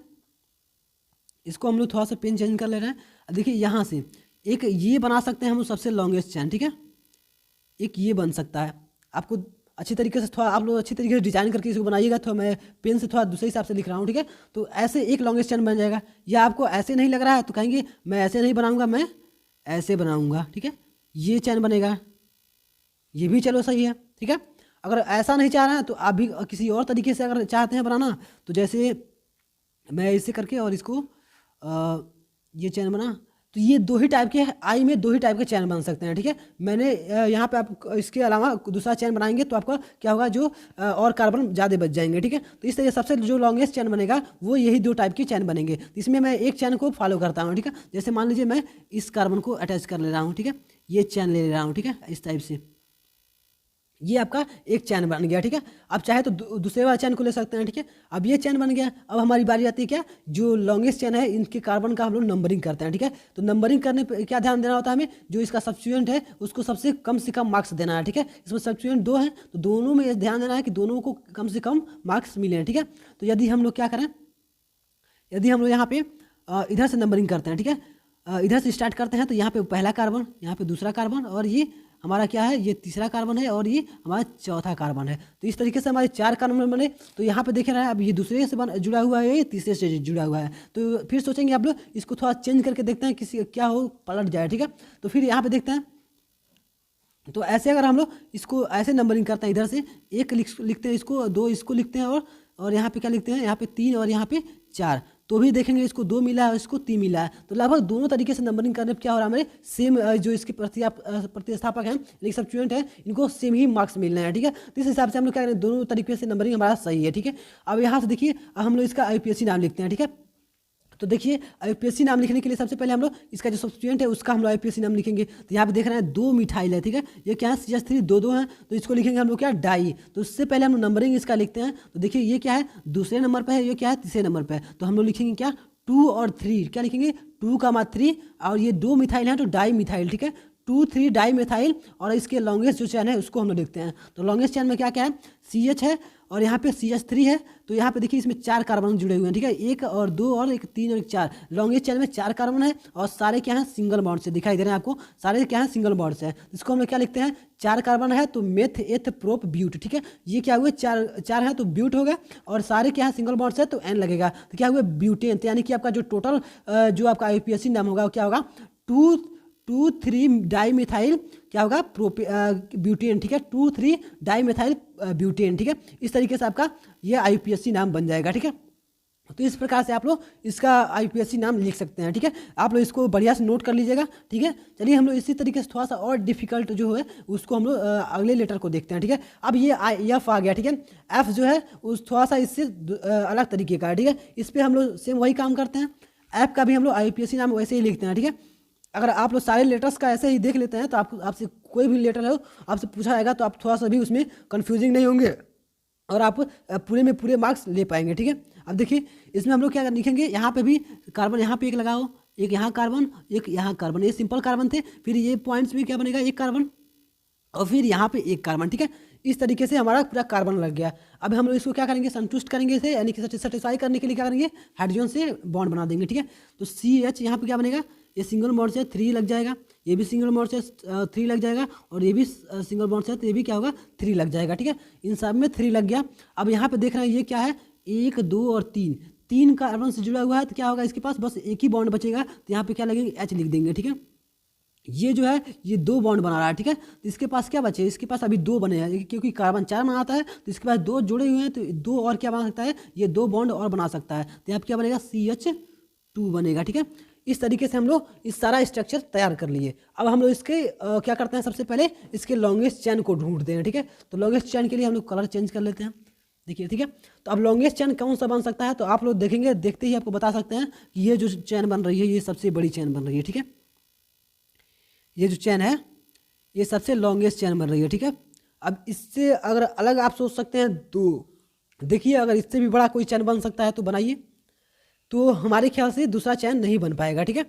इसको हम लोग थोड़ा सा पेन चेंज कर ले रहे हैं। अब देखिए यहाँ से एक ये बना सकते हैं हम लोग सबसे लॉन्गेस्ट चेन, ठीक है। एक ये बन सकता है, आपको अच्छी तरीके से थोड़ा आप लोग अच्छी तरीके से डिजाइन करके इसको बनाइएगा। तो मैं पेन से थोड़ा दूसरे हिसाब से लिख रहा हूँ, ठीक है। तो ऐसे एक लॉन्गेस्ट चेन बन जाएगा। या आपको ऐसे नहीं लग रहा है तो कहेंगे मैं ऐसे नहीं बनाऊंगा, मैं ऐसे बनाऊंगा, ठीक है। ये चैन बनेगा, ये भी चलो सही है, ठीक है। अगर ऐसा नहीं चाह रहे हैं तो आप भी किसी और तरीके से अगर चाहते हैं बनाना, तो जैसे मैं इसे करके और इसको ये चैन बना, तो ये 2 ही टाइप के आई में 2 ही टाइप के चैन बन सकते हैं, ठीक है। मैंने यहाँ पे आप इसके अलावा दूसरा चैन बनाएंगे तो आपका क्या होगा, जो और कार्बन ज़्यादा बच जाएंगे, ठीक है। तो इस तरह सबसे जो लॉन्गेस्ट चैन बनेगा वो यही 2 टाइप के चैन बनेंगे। तो इसमें मैं एक चैन को फॉलो करता हूँ, ठीक है। जैसे मान लीजिए मैं इस कार्बन को अटैच कर ले रहा हूँ, ठीक है, ये चैन ले रहा हूँ, ठीक है, इस टाइप से ये आपका एक चैन बन गया, ठीक है। अब चाहे तो दूसरे वाला चैन को ले सकते हैं, ठीक है। अब ये चैन बन गया। अब हमारी बारी आती है क्या, जो लॉन्गेस्ट चैन है इनके कार्बन का हम लोग नंबरिंग करते हैं, ठीक है। तो नंबरिंग करने पे क्या ध्यान देना होता है हमें, जो इसका सब्स्टिट्यूएंट है उसको सबसे कम से कम मार्क्स देना है, ठीक है। इसमें सब्स्टिट्यूएंट 2 हैं तो दोनों में ध्यान देना है कि दोनों को कम से कम मार्क्स मिले हैं, ठीक है। तो यदि हम लोग क्या करें, यदि हम लोग यहाँ पे इधर से नंबरिंग करते हैं, ठीक है, इधर से स्टार्ट करते हैं, तो यहाँ पे पहला कार्बन, यहाँ पे दूसरा कार्बन, और ये हमारा क्या है, ये तीसरा कार्बन है, और ये हमारा चौथा कार्बन है। तो इस तरीके से हमारे 4 कार्बन बने। तो यहाँ पे देख रहे हैं अब ये दूसरे से जुड़ा हुआ है, ये तीसरे से जुड़ा हुआ है। तो फिर सोचेंगे आप लोग इसको थोड़ा चेंज करके देखते हैं, किसी क्या हो पलट जाए, ठीक है। तो फिर यहाँ पे देखते हैं, तो ऐसे अगर हम लोग इसको ऐसे नंबरिंग करते हैं, इधर से 1 लिखते हैं, इसको 2 इसको लिखते हैं, और यहाँ पे क्या लिखते हैं, यहाँ पे 3 और यहाँ पे 4, तो भी देखेंगे इसको 2 मिला है और इसको 3 मिला है। तो लगभग दोनों तरीके से नंबरिंग करने पर क्या हो रहा है, हमारे सेम जो इसके प्रतिस्थापक हैं, लेकिन सब्स्टिट्यूएंट हैं, इनको सेम ही मार्क्स मिल रहे हैं, ठीक है। तो इस हिसाब से हम लोग क्या करें, दोनों तरीके से नंबरिंग हमारा सही है, ठीक है। अब यहाँ से देखिए हम लोग इसका IUPAC नाम लिखते हैं, ठीक है। तो देखिए IUPAC नाम लिखने के लिए सबसे पहले हम लोग इसका जो सब्स्टिट्यूएंट है उसका हम लोग IUPAC नाम लिखेंगे। तो यहाँ पे देख रहे हैं 2 मिथाइल है, ठीक है। ये क्या है, CH3 2 हैं, तो इसको लिखेंगे हम लोग क्या, डाई। तो उससे पहले हम लोग नंबरिंग इसका लिखते हैं। तो देखिए ये क्या है, दूसरे नंबर पर है, ये क्या है, तीसरे नंबर पर है। तो हम लोग लिखेंगे क्या, 2 और 3, क्या लिखेंगे, 2,3, और ये 2 मिथाइल हैं तो डाई मिथाइल, ठीक है, 2,3 डाई मिथाइल। और इसके लॉन्गेस्ट जो चैन है उसको हम लोग देखते हैं। तो लॉन्गेस्ट चैन में क्या क्या है, CH है, और यहाँ पे CH3 है। तो यहाँ पे देखिए इसमें 4 कार्बन जुड़े हुए हैं, ठीक है, 1 और 2 और 1 3 और 1 4। लॉन्गेस्ट चैन में 4 कार्बन है, और सारे क्या हैं, सिंगल बॉन्ड से दिखाई दे रहे हैं आपको, सारे क्या हैं, सिंगल बॉन्ड से है। इसको हम लोग क्या लिखते हैं, 4 कार्बन है तो मेथ एथ प्रोप ब्यूट, ठीक है। ये क्या हुए, 4 है तो ब्यूट होगा, और सारे क्या है, सिंगल बॉन्ड से, तो N लगेगा। तो क्या हुए, ब्यूटेन। तो यानी कि आपका जो टोटल जो आपका IUPAC नाम होगा क्या होगा, 2,3 डाई मिथाइल क्या होगा, ब्यूटेन, ठीक है, 2,3 डाई मिथाइल ब्यूटेन, ठीक है। इस तरीके से आपका ये IUPAC नाम बन जाएगा, ठीक है। तो इस प्रकार से आप लोग इसका IUPAC नाम लिख सकते हैं, ठीक है। आप लोग इसको बढ़िया से नोट कर लीजिएगा, ठीक है। चलिए हम लोग इसी तरीके से थोड़ा सा और डिफिकल्ट जो है उसको हम लोग अगले लेटर को देखते हैं, ठीक है। अब ये F आ गया, ठीक है। F जो है उस थोड़ा सा इससे अलग तरीके का है, ठीक है। इस पर हम लोग सेम वही काम करते हैं। F का भी हम लोग IUPAC नाम वैसे ही लिखते हैं, ठीक है। अगर आप लोग सारे लेटर्स का ऐसे ही देख लेते हैं तो आपसे कोई भी लेटर हो आपसे पूछा जाएगा तो आप थोड़ा सा भी उसमें कंफ्यूजिंग नहीं होंगे, और आप पूरे में पूरे मार्क्स ले पाएंगे, ठीक है। अब देखिए इसमें हम लोग क्या लिखेंगे, यहाँ पे भी कार्बन, यहाँ पे 1 लगाओ, एक यहाँ कार्बन, एक यहाँ कार्बन, ये सिंपल कार्बन थे। फिर ये पॉइंट्स में क्या बनेगा, 1 कार्बन, और फिर यहाँ पे 1 कार्बन, ठीक है। इस तरीके से हमारा पूरा कार्बन लग गया। अब हम लोग इसको क्या करेंगे, संतुष्ट करेंगे इसे, यानी कि सेटिस्फाई करने के लिए क्या करेंगे, हाइड्रोजन से बॉन्ड बना देंगे। ठीक है, तो CH यहाँ पे क्या बनेगा, ये सिंगल बॉन्ड से 3 लग जाएगा, ये भी सिंगल बॉन्ड से 3 लग जाएगा, और ये भी सिंगल बॉन्ड से, तो ये भी क्या होगा 3 लग जाएगा। ठीक है, इन सब में 3 लग गया। अब यहाँ पे देख रहे हैं ये क्या है, 1 2 और 3 कार्बन से जुड़ा हुआ है, तो क्या होगा इसके पास बस एक ही बॉन्ड बचेगा, तो यहाँ पे क्या लगेंगे, H लिख देंगे। ठीक है, ये जो है ये 2 बॉन्ड बना रहा है। ठीक है, तो इसके पास क्या बचे, इसके पास अभी 2 बने हैं, क्योंकि कार्बन 4 बनाता है, तो इसके पास 2 जुड़े हुए हैं, तो 2 और क्या बना सकता है, ये 2 बॉन्ड और बना सकता है, तो यहाँ पे क्या बनेगा, CH2 बनेगा। ठीक है, इस तरीके से हम लोग इस सारा स्ट्रक्चर तैयार कर लिए। अब हम लोग इसके क्या करते हैं, सबसे पहले इसके लॉन्गेस्ट चेन को ढूंढते हैं। ठीक है, तो लॉन्गेस्ट चेन के लिए हम लोग कलर चेंज कर लेते हैं। देखिए, ठीक है, तो अब लॉन्गेस्ट चेन कौन सा बन सकता है, तो आप लोग देखेंगे, देखते ही आपको बता सकते हैं कि ये जो चेन बन रही है, ये सबसे बड़ी चेन बन रही है। ठीक है, ये जो चेन है ये सबसे लॉन्गेस्ट चेन बन रही है। ठीक है, अब इससे अगर अलग आप सोच सकते हैं तो देखिए, अगर इससे भी बड़ा कोई चेन बन सकता है तो बनाइए, तो हमारे ख्याल से दूसरा चेन नहीं बन पाएगा। ठीक है,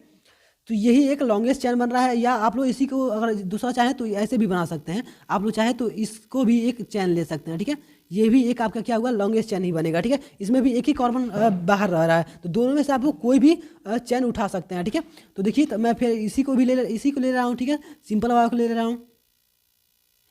तो यही एक लॉन्गेस्ट चेन बन रहा है, या आप लोग इसी को अगर दूसरा चाहें तो ऐसे भी बना सकते हैं, आप लोग चाहें तो इसको भी एक चेन ले सकते हैं। ठीक है, ये भी एक आपका क्या होगा, लॉन्गेस्ट चेन ही बनेगा। ठीक है, इसमें भी एक ही कार्बन बाहर रह रहा है, तो दोनों में से आप लोग कोई भी चेन उठा सकते हैं। ठीक है, तो देखिए, तो मैं फिर इसी को ले रहा हूँ। ठीक है, सिंपल वाला को ले रहा हूँ,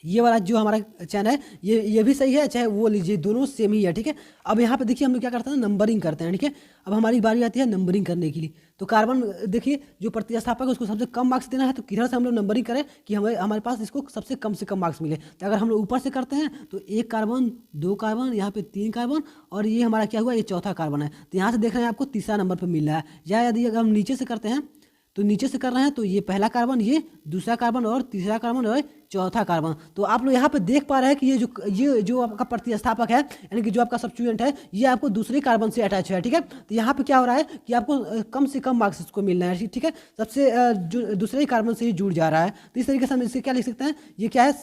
ये वाला जो हमारा चैन है ये भी सही है, चाहे वो लीजिए, दोनों सेम ही है। ठीक है, अब यहाँ पे देखिए हम लोग क्या करते हैं, नंबरिंग करते हैं। ठीक है, अब हमारी बारी आती है नंबरिंग करने के लिए। तो कार्बन देखिए, जो प्रतिस्थापक है उसको सबसे कम मार्क्स देना है, तो किधर से हम लोग नंबरिंग करें कि हमारे पास इसको सबसे कम से कम मार्क्स मिले। तो अगर हम लोग ऊपर से करते हैं तो 1 कार्बन, 2 कार्बन, यहाँ पे 3 कार्बन, और ये हमारा क्या हुआ, ये चौथा कार्बन है, तो यहाँ से देख रहे हैं आपको तीसरा नंबर पर मिल रहा है। या यदि अगर हम नीचे से करते हैं, तो नीचे से कर रहे हैं, तो ये पहला कार्बन, ये दूसरा कार्बन, और तीसरा कार्बन, और चौथा कार्बन। तो आप लोग यहाँ पे देख पा रहे हैं कि ये जो आपका प्रतिस्थापक है, यानी कि जो आपका सब्स्टिट्यूएंट है, ये आपको दूसरे कार्बन से अटैच है। ठीक है, तो यहाँ पे क्या हो रहा है कि आपको कम से कम मार्क्स इसको मिल रहा है। ठीक है, सबसे जो दूसरे कार्बन से ही जुड़ जा रहा है। तो इस तरीके से हम इससे क्या लिख सकते हैं, ये क्या है,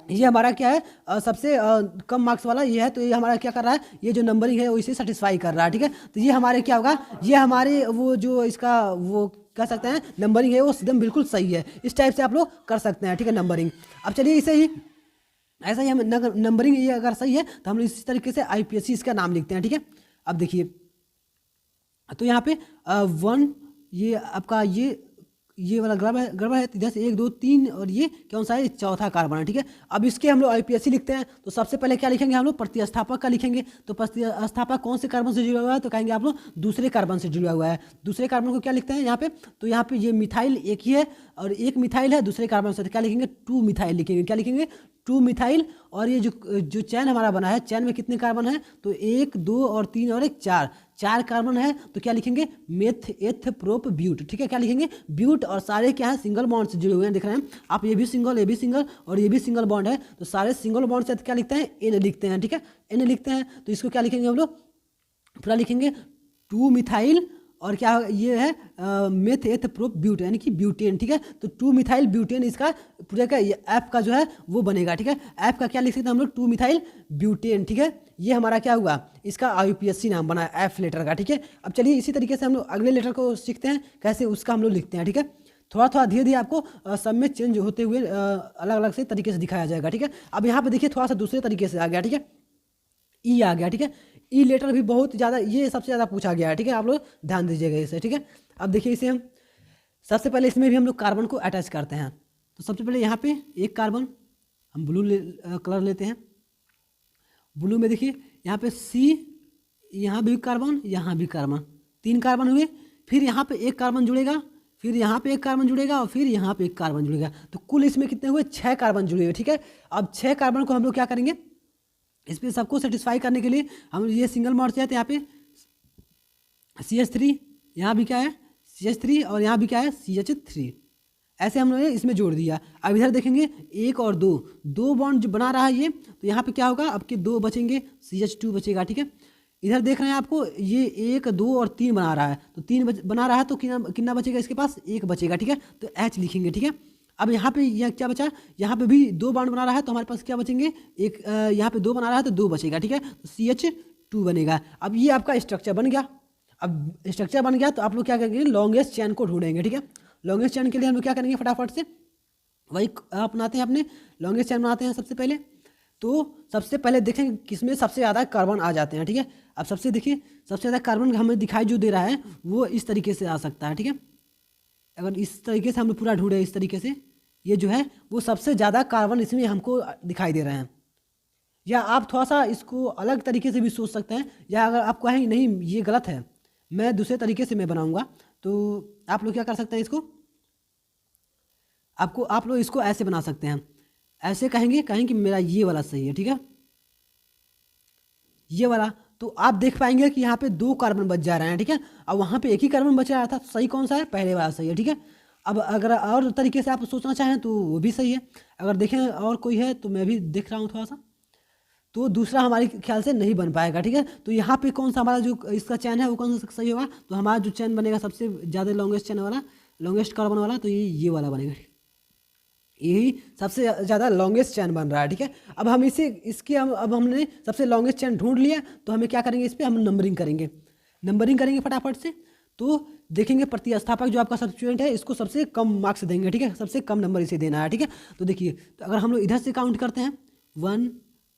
ये हमारा क्या है, सबसे कम मार्क्स वाला ये है, तो ये हमारा क्या कर रहा है, ये जो नंबरिंग है वो इसे सेटिस्फाई कर रहा है। ठीक है, तो ये हमारे क्या होगा, ये हमारे वो जो इसका वो कह सकते हैं नंबरिंग है वो एकदम बिल्कुल सही है। इस टाइप से आप लोग कर सकते हैं। ठीक है, नंबरिंग। अब चलिए इसे ही ऐसा ही हम नंबरिंग ये अगर सही है तो हम इसी तरीके से IPSC इसका नाम लिखते हैं। ठीक है, अब देखिए, तो यहाँ पे 1 ये आपका ये वाला गड़बड़ है, इधर से 1 2 3, और ये कौन सा है, चौथा कार्बन है। ठीक है, अब इसके हम लोग IPSC लिखते हैं, तो सबसे पहले क्या लिखेंगे हम लोग, प्रतिस्थापक का लिखेंगे। तो प्रतिस्थापक कौन से कार्बन से जुड़ा हुआ है, तो कहेंगे आप लोग दूसरे कार्बन से जुड़ा हुआ है। दूसरे कार्बन को क्या लिखते हैं यहाँ पे, तो यहाँ पे ये मिथाइल एक ही है, और एक मिथाइल है दूसरे कार्बन से, तो क्या लिखेंगे, 2 मिथाइल लिखेंगे। क्या लिखेंगे, 2 मिथाइल। और ये जो चैन हमारा बना है, चैन में कितने कार्बन है, तो 1 2 और 3 और 1 4 कार्बन है, तो क्या लिखेंगे, मेथ एथ प्रोप ब्यूट। ठीक है, क्या लिखेंगे, ब्यूट, और सारे क्या है, सिंगल बॉन्ड से जुड़े हुए हैं, देख रहे हैं आप, ये भी सिंगल, ये भी सिंगल, और ये भी सिंगल बॉन्ड है, तो सारे सिंगल बॉन्ड से क्या लिखते हैं, N लिखते हैं। ठीक है, N लिखते हैं, तो इसको क्या लिखेंगे हम लोग, पूरा लिखेंगे 2 मिथाइल, और क्या ये है, मेथ एथ प्रोप ब्यूट, यानी कि ब्यूटेन। ठीक है, तो 2 मिथाइल ब्यूटेन इसका पूरे का एफ का जो है वो बनेगा। ठीक है, एफ का क्या लिख सकते हैं हम लोग, 2 मिथाइल ब्यूटेन। ठीक है, ये हमारा क्या हुआ, इसका IUPAC नाम बना है एफ लेटर का। ठीक है, अब चलिए इसी तरीके से हम लोग अगले लेटर को सीखते हैं, कैसे उसका हम लोग लिखते हैं। ठीक है, थोड़ा थोड़ा धीरे धीरे आपको सब में चेंज होते हुए अलग अलग से तरीके से दिखाया जाएगा। ठीक है, अब यहाँ पे देखिए थोड़ा सा दूसरे तरीके से आ गया। ठीक है, ई आ गया। ठीक है, ई लेटर भी बहुत ज़्यादा, ये सबसे ज़्यादा पूछा गया है। ठीक है, आप लोग ध्यान दीजिएगा इसे। ठीक है, अब देखिए इसे हम सबसे पहले इसमें भी हम लोग कार्बन को अटैच करते हैं। तो सबसे पहले यहाँ पे एक कार्बन हम ब्लू कलर लेते हैं। ब्लू में देखिए यहाँ पे C, यहाँ भी कार्बन, यहाँ भी कार्बन, 3 कार्बन हुए। फिर यहाँ पे एक कार्बन जुड़ेगा, फिर यहाँ पे एक कार्बन जुड़ेगा, और फिर यहाँ पे एक कार्बन जुड़ेगा। तो कुल इसमें कितने हुए, 6 कार्बन जुड़े हुए। ठीक है, अब 6 कार्बन को हम लोग क्या करेंगे, इस पर सबको सेटिस्फाई करने के लिए हम ये सिंगल बॉन्ड से, यहाँ पे CH3, यहाँ भी क्या है CH3, और यहाँ भी क्या है CH3, ऐसे हम लोग ने इसमें जोड़ दिया। अब इधर देखेंगे 1 और 2 बॉन्ड जो बना रहा है ये, तो यहाँ पे क्या होगा, अब के 2 बचेंगे, CH2 बचेगा। ठीक है, इधर देख रहे हैं आपको ये 1 2 और 3 बना रहा है, तो 3 बना रहा है, तो कितना बचेगा इसके पास, 1 बचेगा। ठीक है, तो H लिखेंगे। ठीक है, अब यहाँ पे यह क्या बचा, यहाँ पे भी 2 बॉन्ड बना रहा है, तो हमारे पास क्या बचेंगे, एक यहाँ पे 2 बना रहा है तो 2 बचेगा। ठीक है, तो CH2 बनेगा। अब ये आपका स्ट्रक्चर बन गया। अब स्ट्रक्चर बन गया तो आप लोग क्या करेंगे, लॉन्गेस्ट चैन को ढूंढेंगे। ठीक है, लॉन्गेस्ट चैन के लिए हम लोग क्या करेंगे, फटाफट से वही अपनाते हैं, अपने लॉन्गेस्ट चेन बनाते हैं सबसे पहले। तो सबसे पहले देखें किसमें सबसे ज़्यादा कार्बन आ जाते हैं, ठीक है। अब सबसे देखिए सबसे ज़्यादा कार्बन हमें दिखाई जो दे रहा है वो इस तरीके से आ सकता है, ठीक है। अगर इस तरीके से हम लोग पूरा ढूंढे इस तरीके से, ये जो है वो सबसे ज़्यादा कार्बन इसमें हमको दिखाई दे रहे हैं। या आप थोड़ा सा इसको अलग तरीके से भी सोच सकते हैं, या अगर आप कहें नहीं ये गलत है, मैं दूसरे तरीके से मैं बनाऊंगा, तो आप लोग क्या कर सकते हैं, इसको आप लोग इसको ऐसे बना सकते हैं। ऐसे कहेंगे कि मेरा ये वाला सही है, ठीक है, ये वाला। तो आप देख पाएंगे कि यहाँ पे 2 कार्बन बच जा रहे हैं, ठीक है। अब वहाँ पे एक ही कार्बन बच रहा था, तो सही कौन सा है, पहले वाला सही है, ठीक है। अब अगर और तरीके से आप सोचना चाहें तो वो भी सही है। अगर देखें और कोई है तो मैं भी देख रहा हूँ थोड़ा सा, तो दूसरा हमारे ख्याल से नहीं बन पाएगा, ठीक है। तो यहाँ पे कौन सा हमारा जो इसका चैन है वो कौन सा सही होगा, तो हमारा जो चैन बनेगा सबसे ज़्यादा लॉन्गेस्ट चैन वाला, लॉन्गेस्ट कार्बन वाला, तो ये वाला बनेगा, यही सबसे ज़्यादा लॉन्गेस्ट चैन बन रहा है, ठीक है। अब हम अब हमने सबसे लॉन्गेस्ट चैन ढूंढ लिया, तो हमें क्या करेंगे, इस पर हम नंबरिंग करेंगे फटाफट से। तो देखेंगे प्रतिस्थापक जो आपका सब्स्टिट्यूएंट है इसको सबसे कम मार्क्स देंगे, ठीक है, सबसे कम नंबर इसे देना है, ठीक है। तो देखिए, तो अगर हम लोग इधर से काउंट करते हैं, 1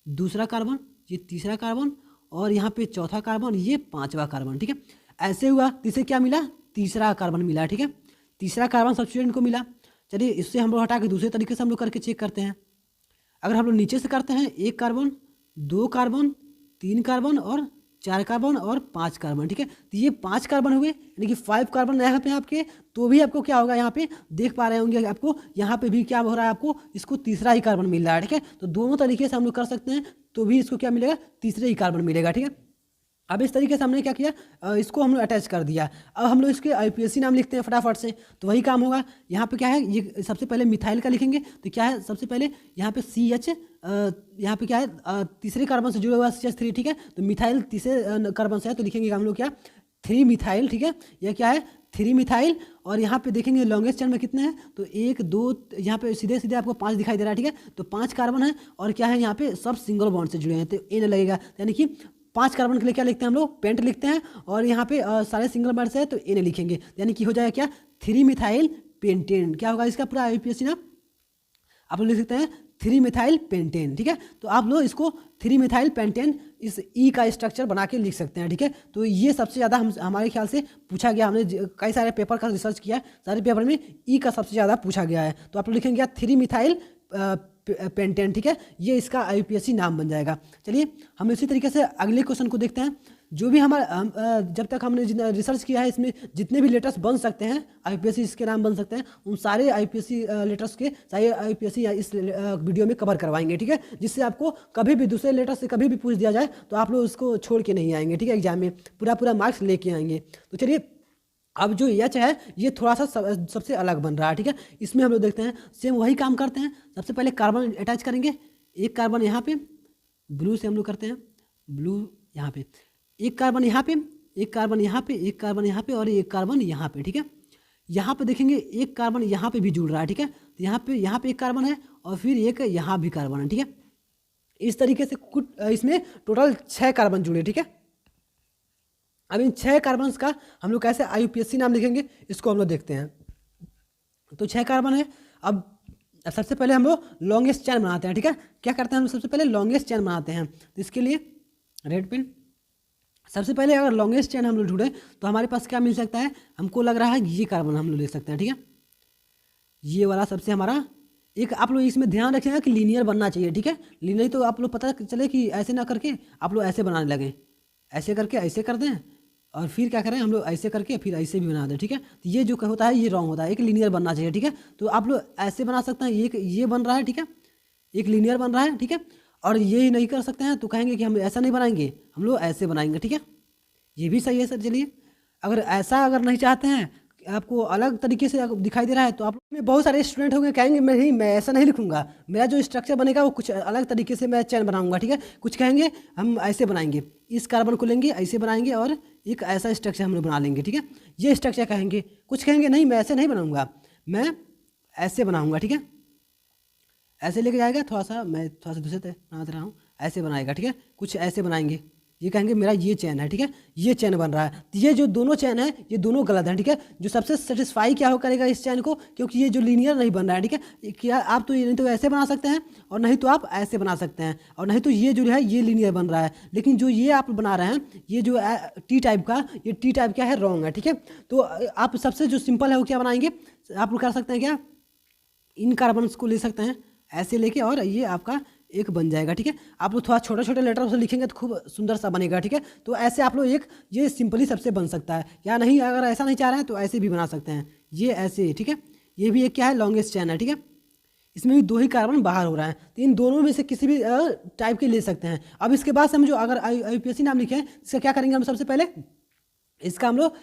दूसरा कार्बन, ये तीसरा कार्बन, और यहाँ पे चौथा कार्बन, ये 5वां कार्बन, ठीक है। ऐसे हुआ, इसे क्या मिला, तीसरा कार्बन मिला, ठीक है, तीसरा कार्बन सब्स्टिट्यूएंट को मिला। चलिए इससे हम लोग हटा के दूसरे तरीके से हम लोग करके चेक करते हैं। अगर हम लोग नीचे से करते हैं, 1 कार्बन, 2 कार्बन, 3 कार्बन और 4 कार्बन और 5 कार्बन, ठीक है। तो ये 5 कार्बन हुए, यानी कि 5 कार्बन यहाँ पे आपके, तो भी आपको क्या होगा, यहाँ पे देख पा रहे होंगे आपको, यहाँ पे भी क्या हो रहा है, आपको इसको तीसरा ही कार्बन मिल रहा है, ठीक है। तो दोनों तरीके से हम लोग कर सकते हैं, तो भी इसको क्या मिलेगा, तीसरे ही कार्बन मिलेगा, ठीक है। अब इस तरीके से हमने क्या किया, इसको हम लोग अटैच कर दिया। अब हम लोग इसके आईपीएससी नाम लिखते हैं फटाफट से, तो वही काम होगा। यहाँ पे क्या है, ये सबसे पहले मिथाइल का लिखेंगे, तो क्या है, सबसे पहले यहाँ पे CH, यहाँ पे क्या है, तीसरे कार्बन से जुड़ा हुआ CH3, ठीक है। तो मिथाइल तीसरे कार्बन से है, तो लिखेंगे हम लोग क्या, 3 मिथाइल, ठीक है। यह क्या है, 3 मिथाइल। और यहाँ पे देखेंगे लॉन्गेस्ट चेन में कितने हैं, तो 1 2, यहाँ पे सीधे सीधे आपको 5 दिखाई दे रहा है, ठीक है। तो 5 कार्बन है, और क्या है, यहाँ पे सब सिंगल बॉन्ड से जुड़े हैं, तो N लगेगा, यानी कि 5 कार्बन के लिए क्या लिखते हैं हम लोग, पेंट लिखते हैं। और यहाँ पे सारे सिंगल बॉन्ड से है, तो N लिखेंगे, यानी कि हो जाएगा क्या, 3 मिथाइल पेंटेन। क्या होगा इसका पूरा आईपीएससी नाम, आप लोग लिख सकते हैं 3 मिथाइल पेंटेन, ठीक है। तो आप लोग इसको 3 मिथाइल पेंटेन इस ई का स्ट्रक्चर बना के लिख सकते हैं, ठीक है। तो ये सबसे ज़्यादा हमारे ख्याल से पूछा गया, हमने कई सारे पेपर का रिसर्च किया, सारे पेपर में ई का सबसे ज़्यादा पूछा गया है। तो आप लोग लिखेंगे 3 मिथाइल पेंटेन, ठीक है, ये इसका आईपीएससी नाम बन जाएगा। चलिए हम इसी तरीके से अगले क्वेश्चन को देखते हैं। जो भी जब तक हमने रिसर्च किया है, इसमें जितने भी लेटर्स बन सकते हैं आईपीएससी इसके नाम बन सकते हैं, उन सारे आईपीएससी लेटर्स के सारे आईपीएससी इस वीडियो में कवर करवाएंगे, ठीक है। जिससे आपको कभी भी दूसरे लेटर से कभी भी पूछ दिया जाए तो आप लोग उसको छोड़ के नहीं आएंगे, ठीक है, एग्जाम में पूरा मार्क्स लेके आएंगे। तो चलिए अब जो एच है ये थोड़ा सा सबसे अलग बन रहा है, ठीक है। इसमें हम लोग देखते हैं सेम वही काम करते हैं। सबसे पहले कार्बन अटैच करेंगे, 1 कार्बन यहाँ पे, ब्लू से हम लोग करते हैं, ब्लू यहाँ पे, 1 कार्बन यहाँ पे, 1 कार्बन यहाँ पे, 1 कार्बन यहाँ पे और 1 कार्बन यहाँ पे, ठीक है। यहाँ पे देखेंगे 1 कार्बन यहाँ पे भी जुड़ रहा है, ठीक है। तो यहाँ पे 1 कार्बन है और फिर एक यहाँ भी कार्बन है, ठीक है। इस तरीके से कुछ इसमें टोटल 6 कार्बन जुड़े, ठीक है। अब इन 6 कार्बन्स का हम लोग कैसे आईयूपीएससी नाम लिखेंगे, इसको हम लोग देखते हैं। तो 6 कार्बन है। अब सबसे पहले हम लोग लॉन्गेस्ट चेन बनाते हैं, ठीक है। क्या करते हैं हम सबसे पहले लॉन्गेस्ट चेन बनाते हैं, तो इसके लिए रेड पेन, सबसे पहले अगर लॉन्गेस्ट चेन हम लोग ढूंढें तो हमारे पास क्या मिल सकता है, हमको लग रहा है ये कार्बन हम लोग ले सकते हैं, ठीक है। ये वाला सबसे हमारा एक, आप लोग इसमें ध्यान रखिएगा कि लीनियर बनना चाहिए, ठीक है। लीनियर तो आप लोग पता चले कि ऐसे ना करके आप लोग ऐसे बनाने लगे, ऐसे करके ऐसे कर दें और फिर क्या करें हम लोग ऐसे करके फिर ऐसे भी बना दें, ठीक है। तो ये जो होता है ये रॉन्ग होता है, एक लीनियर बनना चाहिए, ठीक है। तो आप लोग ऐसे बना सकते हैं, ये बन रहा है, ठीक है, एक लीनियर बन रहा है, ठीक है। और ये नहीं कर सकते हैं तो कहेंगे कि हम ऐसा नहीं बनाएंगे, हम लोग ऐसे बनाएंगे, ठीक है। ये भी सही है सर। चलिए अगर नहीं चाहते हैं, आपको अलग तरीके से दिखाई दे रहा है, तो आप में बहुत सारे स्टूडेंट होंगे कहेंगे मैं ऐसा नहीं लिखूंगा, मेरा जो स्ट्रक्चर बनेगा वो कुछ अलग तरीके से मैं चैन बनाऊंगा, ठीक है। कुछ कहेंगे हम ऐसे बनाएंगे, इस कार्बन को लेंगे ऐसे बनाएंगे और एक ऐसा स्ट्रक्चर हम लोग बना लेंगे, ठीक है। ये स्ट्रक्चर कहेंगे, कुछ कहेंगे नहीं मैं ऐसे नहीं बनाऊंगा, मैं ऐसे बनाऊंगा, ठीक है। ऐसे लेके जाएगा, मैं थोड़ा सा दूसरे बना दे रहा हूँ, ऐसे बनाएगा, ठीक है। कुछ ऐसे बनाएंगे, ये कहेंगे मेरा ये चैन है, ठीक है, ये चैन बन रहा है। तो ये जो दोनों चैन है ये दोनों गलत हैं, ठीक है। जो सबसे सेटिस्फाई क्या हो करेगा इस चैन को, क्योंकि ये जो लीनियर नहीं बन रहा है, ठीक है। क्या आप तो ये नहीं तो ऐसे बना सकते हैं और नहीं तो आप ऐसे बना सकते हैं, और नहीं तो ये जो है ये लीनियर बन रहा है। लेकिन जो ये आप बना रहे हैं ये जो टी टाइप का, ये टी टाइप क्या है, रॉन्ग है, ठीक है। तो आप सबसे जो सिंपल है वो क्या बनाएंगे, आप लोग कर सकते हैं क्या, इन कार्बन्स को ले सकते हैं ऐसे लेके, और ये आपका एक बन जाएगा, ठीक है। आप लोग थोड़ा छोटे छोटे लेटर से लिखेंगे तो खूब सुंदर सा बनेगा, ठीक है। तो ऐसे आप लोग एक ये सिंपली सबसे बन सकता है, या नहीं अगर ऐसा नहीं चाह रहे हैं तो ऐसे भी बना सकते हैं, ये ऐसे, ठीक है। ये भी एक क्या है, लॉन्गेस्ट चैन है, ठीक है। इसमें भी 2 ही कार्बन बाहर हो रहा है, तो इन दोनों में से किसी भी टाइप के ले सकते हैं। अब इसके बाद से हम जो अगर IUPAC नाम लिखे हैं इसका क्या करेंगे, हम सबसे पहले इसका हम लोग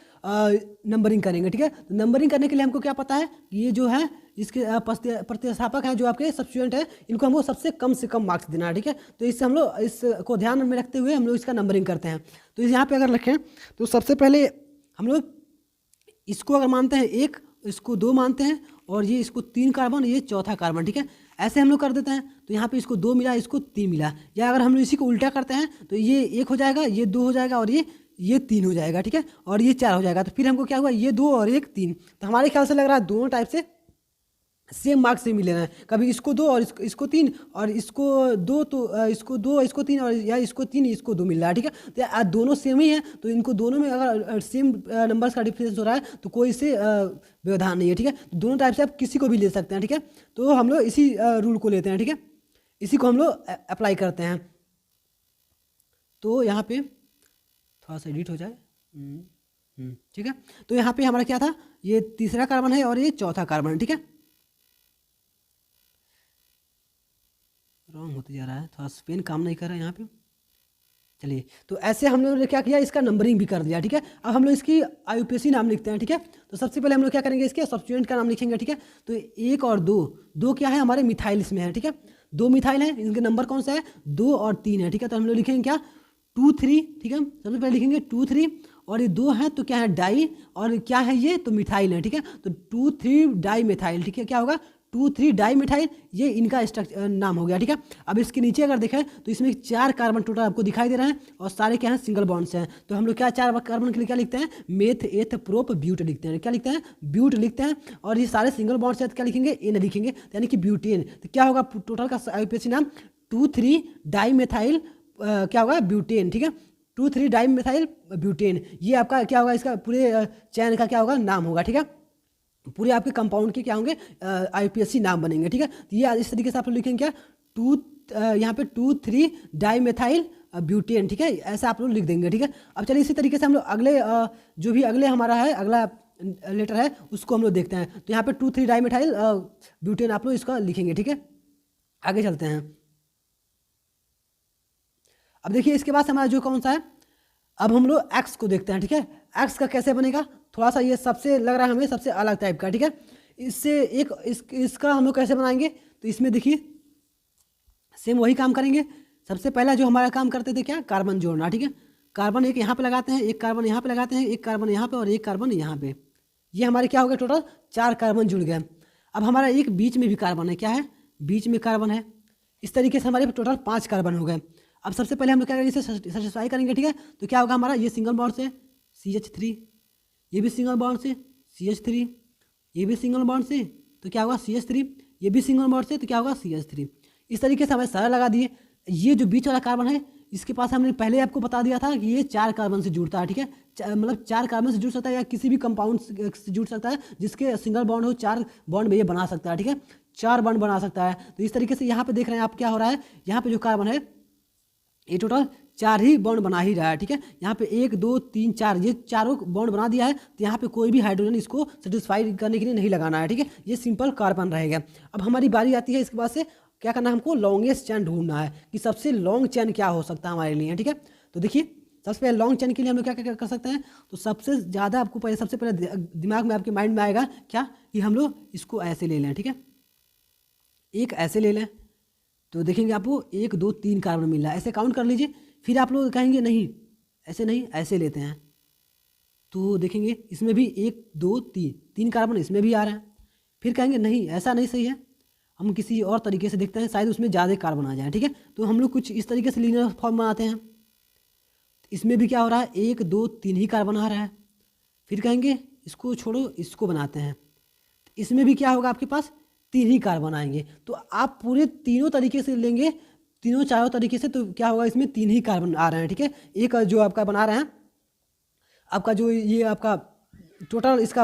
नंबरिंग करेंगे, ठीक है। तो नंबरिंग करने के लिए हमको क्या पता है कि ये जो है इसके प्रतिस्थापक हैं जो आपके सब्स्टिट्यूएंट है, इनको हमको सबसे कम मार्क्स देना है, ठीक है। तो इससे हम लोग इसको ध्यान में रखते हुए हम लोग इसका नंबरिंग करते हैं। तो यहाँ पे अगर रखें तो सबसे पहले हम लोग इसको अगर मानते हैं 1, इसको 2 मानते हैं, और ये इसको 3 कार्बन, ये चौथा कार्बन, ठीक है। ऐसे हम लोग कर देते हैं। तो यहाँ पे इसको 2 मिला, इसको 3 मिला। या अगर हम लोग इसी को उल्टा करते हैं तो ये 1 हो जाएगा, ये 2 हो जाएगा, और ये 3 हो जाएगा, ठीक है, और ये 4 हो जाएगा। तो फिर हमको क्या हुआ, ये 2 और 1 3। तो हमारे ख्याल से लग रहा है दोनों टाइप से सेम मार्क्स से मिले हैं। कभी इसको 2 और इसको 3, और इसको 2 तो इसको 2 इसको 3, और या इसको 3 इसको 2 मिल रहा है, ठीक है। तो दोनों सेम ही है, तो इनको दोनों में अगर सेम नंबर्स का डिफरेंस हो रहा है तो कोई से व्यवधान नहीं है, ठीक है। तो दोनों टाइप से आप किसी को भी ले सकते हैं, ठीक है। तो हम लोग इसी रूल को लेते हैं, ठीक है, इसी को हम लोग अप्लाई करते हैं। तो यहाँ पे थोड़ा सा एडिट हो जाए, ठीक है। तो यहाँ पे हमारा क्या था, ये तीसरा कार्बन है और ये चौथा कार्बन है, ठीक है। रॉन्ग होते जा रहा है, थोड़ा पेन काम नहीं कर रहा है यहाँ पे। चलिए, तो ऐसे हम लोगों ने क्या किया, इसका नंबरिंग भी कर दिया, ठीक है। अब हम लोग इसकी IUPAC नाम लिखते हैं, ठीक है। तो सबसे पहले हम लोग क्या करेंगे, इसके सब्स्टिट्यूएंट का नाम लिखेंगे, ठीक है। तो 1 और 2 क्या है, हमारे मिथाइल इसमें है, ठीक है। 2 मिथाइल है, इनके नंबर कौन सा है, 2 और 3 है, ठीक है। तो हम लोग लिखेंगे क्या, 2 3, ठीक है। सबसे पहले लिखेंगे 2 3, और ये 2 है तो क्या है, डाई, और क्या है ये, तो मिथाइल है, ठीक है। तो 2 3 डाई मिथाइल, ठीक है, क्या होगा, 2 3 डाई मिथाइल, ये इनका स्ट्रक्चर नाम हो गया, ठीक है। अब इसके नीचे अगर देखें तो इसमें 4 कार्बन टोटल आपको दिखाई दे रहे हैं, और सारे क्या हैं, सिंगल बॉन्ड्स हैं। तो हम लोग क्या 4 कार्बन के लिए क्या लिखते हैं, मेथ एथ प्रोप ब्यूट लिखते हैं, क्या लिखते हैं, ब्यूट लिखते हैं। और ये सारे सिंगल बॉन्ड्स हैं तो क्या लिखेंगे, एन लिखेंगे, यानी कि ब्यूटेन। तो क्या होगा टोटल का IUPAC नाम, 2 3 डाई मिथाइल क्या होगा, ब्यूटेन, ठीक है। 2 3 डाई मिथाइल ब्यूटेन, ये आपका क्या होगा, इसका पूरे चैन का क्या होगा, नाम होगा, ठीक है। पूरे आपके कंपाउंड के क्या होंगे, IUPAC नाम बनेंगे, ठीक है। तो ये इस तरीके से आप लोग लिखेंगे क्या, 2 यहाँ पे 2 3 डाई मिथाइल ब्यूटेन, ठीक है, ऐसा आप लोग लिख देंगे, ठीक है। अब चलिए इसी तरीके से हम लोग अगले जो भी अगले हमारा है अगला लेटर है उसको हम लोग देखते हैं। तो यहाँ पे 2 3 डाई मिथाइल ब्यूटेन आप लोग इसका लिखेंगे, ठीक है। आगे चलते हैं। अब देखिए इसके बाद हमारा जो कौन सा है, अब हम लोग एक्स को देखते हैं, ठीक है। एक्स का कैसे बनेगा, थोड़ा सा ये सबसे लग रहा है हमें सबसे अलग टाइप का, ठीक है। इससे एक इसका हम लोग कैसे बनाएंगे, तो इसमें देखिए सेम वही काम करेंगे। सबसे पहला जो हमारा काम करते थे क्या, कार्बन जोड़ना, ठीक है। कार्बन एक यहाँ पे लगाते हैं, एक कार्बन यहाँ पे लगाते हैं, एक कार्बन यहाँ पे और एक कार्बन यहाँ पे, ये हमारे क्या हो गए, टोटल 4 कार्बन जुड़ गए। अब हमारा एक बीच में भी कार्बन है, क्या है, बीच में कार्बन है। इस तरीके से हमारे टोटल 5 कार्बन हो गए। अब सबसे पहले हम लोग क्या करेंगे, इसे सेटिस्फाई करेंगे, ठीक है। तो क्या होगा हमारा, ये सिंगल बॉन्ड से CH3, ये भी सिंगल बॉन्ड से CH3, ये भी सिंगल बॉन्ड से तो क्या होगा CH3, ये भी सिंगल बॉन्ड से तो क्या होगा CH3। इस तरीके से हमें सारा लगा दिए। ये जो बीच वाला कार्बन है इसके पास हमने पहले आपको बता दिया था कि ये 4 कार्बन से जुड़ता है, ठीक है। मतलब 4 कार्बन से जुड़ सकता है या किसी भी कंपाउंड से जुड़ सकता है जिसके सिंगल बॉन्ड हो, 4 बॉन्ड में ये बना सकता है, ठीक है, 4 बॉन्ड बना सकता है। तो इस तरीके से यहाँ पे देख रहे हैं आप क्या हो रहा है, यहाँ पे जो कार्बन है ये टोटल 4 ही बॉन्ड बना ही रहा है, ठीक है। यहाँ पे 1 2 3 4 ये चारों बॉन्ड बना दिया है। तो यहाँ पे कोई भी हाइड्रोजन इसको सेटिस्फाई करने के लिए नहीं लगाना है, ठीक है, ये सिंपल कार्बन रहेगा। अब हमारी बारी आती है इसके बाद से क्या करना है, हमको लॉन्गेस्ट चैन ढूंढना है कि सबसे लॉन्ग चैन क्या हो सकता है हमारे लिए, ठीक है। तो देखिए सबसे पहले लॉन्ग चैन के लिए हम लोग क्या कर सकते हैं, तो सबसे ज़्यादा आपको पहले सबसे पहले दिमाग में आपके माइंड में आएगा क्या, कि हम लोग इसको ऐसे ले लें, ठीक है, एक ऐसे ले लें। तो देखेंगे आपको 1 2 3 कार्बन मिल रहा है, ऐसे काउंट कर लीजिए। फिर आप लोग कहेंगे नहीं ऐसे नहीं, ऐसे लेते हैं, तो देखेंगे इसमें भी 1 2 3 कार्बन इसमें भी आ रहे हैं। फिर कहेंगे नहीं ऐसा नहीं सही है, हम किसी और तरीके से देखते हैं, शायद उसमें ज़्यादा कार्बन आ जाए, ठीक है। तो हम लोग कुछ इस तरीके से लीनियर फॉर्म बनाते हैं। इसमें भी क्या हो रहा है, 1 2 3 ही कार्बन आ रहा है। फिर कहेंगे इसको छोड़ो, इसको बनाते हैं, इसमें भी क्या होगा, आपके पास 3 ही कार्बन आएंगे। तो आप पूरे तीनों तरीके से लेंगे, तीनों चारों तरीके से, तो क्या होगा, इसमें 3 ही कार्बन आ रहे हैं। ठीक है, एक जो आपका बना रहे हैं, आपका जो ये आपका टोटल इसका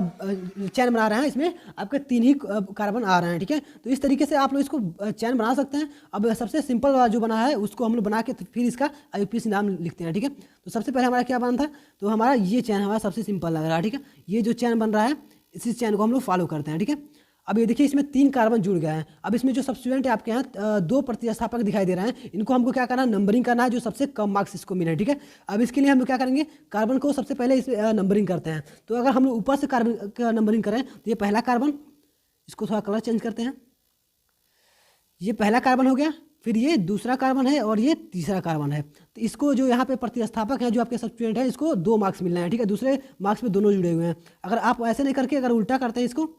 चैन बना रहे हैं, इसमें आपके 3 ही कार्बन आ रहे हैं। ठीक है, तो इस तरीके से आप लोग इसको चैन बना सकते हैं। अब सबसे सिंपल वाला जो बना है उसको हम लोग बना के फिर इसका IUPAC नाम लिखते हैं। ठीक है, तो सबसे पहले हमारा क्या बना था, तो हमारा ये चैन हमारा सबसे सिंपल लग रहा है। ठीक है, ये जो चैन बन रहा है इसी चैन को हम लोग फॉलो करते हैं। ठीक है, अब ये देखिए इसमें 3 कार्बन जुड़ गए हैं। अब इसमें जो सब्स्टिट्यूएंट है आपके यहाँ 2 प्रतिस्थापक दिखाई दे रहे हैं, इनको हमको क्या करना है, नंबरिंग करना है, जो सबसे कम मार्क्स इसको मिले। ठीक है, अब इसके लिए हम लोग क्या करेंगे, कार्बन को सबसे पहले इस नंबरिंग करते हैं। तो अगर हम लोग ऊपर से कार्बन का नंबरिंग करें तो ये पहला कार्बन, इसको थोड़ा कलर चेंज करते हैं, ये पहला कार्बन हो गया, फिर ये दूसरा कार्बन है और ये तीसरा कार्बन है। तो इसको जो यहाँ पे प्रतिस्थापक है, जो आपके सब्स्टिट्यूएंट है, इसको 2 मार्क्स मिलना है। ठीक है, दूसरे मार्क्स में दोनों जुड़े हुए हैं। अगर आप ऐसे नहीं करके अगर उल्टा करते हैं इसको,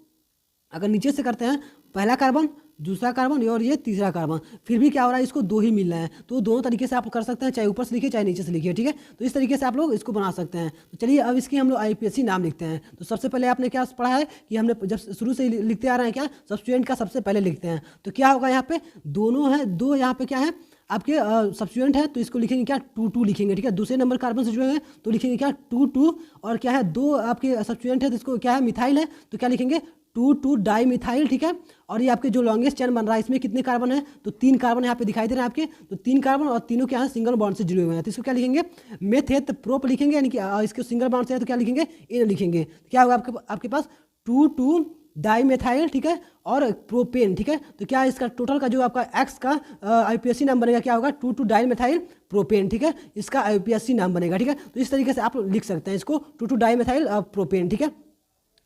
अगर नीचे से करते हैं, पहला कार्बन, दूसरा कार्बन और ये तीसरा कार्बन, फिर भी क्या हो रहा है, इसको 2 ही मिल रहा है। तो दोनों तरीके से आप कर सकते हैं, चाहे ऊपर से लिखिए चाहे नीचे से लिखिए। ठीक है, तो इस तरीके से आप लोग इसको बना सकते हैं। तो चलिए अब इसकी हम लोग IUPAC नाम लिखते हैं। तो सबसे पहले आपने क्या पढ़ा है कि हमने जब शुरू से लिखते आ रहे हैं, क्या सब्स्टिट्यूएंट का सबसे पहले लिखते हैं। तो क्या होगा, यहाँ पे दोनों है, 2 यहाँ पे क्या है आपके सब्स्टिट्यूएंट है, तो इसको लिखेंगे क्या, 2 2 लिखेंगे। ठीक है, दूसरे नंबर कार्बन से जुड़े हैं तो लिखेंगे क्या, 2 2, और क्या है 2 आपके सब्स्टिट्यूएंट है तो इसको क्या है, मिथाइल है, तो क्या लिखेंगे, 2 2 डाई मिथाइल। ठीक है, और ये आपके जो लॉन्गेस्ट चेन बन रहा है, इसमें कितने कार्बन है, तो 3 कार्बन यहाँ पे दिखाई दे रहे हैं आपके, तो 3 कार्बन और तीनों क्या है, सिंगल बॉन्ड से जुड़े हुए हैं। तो इसको क्या लिखेंगे, मेथेत प्रोप लिखेंगे, यानी कि इसको सिंगल बॉन्ड से है तो क्या लिखेंगे, इन लिखेंगे। तो क्या होगा आपके पास 2 2 डाई मेथाइल। ठीक है, और प्रोपेन। ठीक है, तो क्या इसका टोटल का जो आपका एक्स का IUPAC नाम बनेगा, क्या होगा, 2 2 डाई मेथाइल प्रोपेन। ठीक है, इसका IUPAC नाम बनेगा। ठीक है, तो इस तरीके से आप लिख सकते हैं इसको, 2 2 डाई मेथाइल प्रोपेन। ठीक है,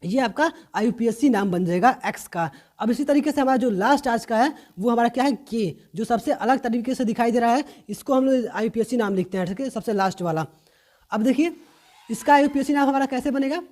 ये आपका IUPAC नाम बन जाएगा एक्स का। अब इसी तरीके से हमारा जो लास्ट आज का है वो हमारा क्या है, के, जो सबसे अलग तरीके से दिखाई दे रहा है, इसको हम लोग IUPAC नाम लिखते हैं। ठीक है, सबसे लास्ट वाला। अब देखिए इसका IUPAC नाम हमारा कैसे बनेगा,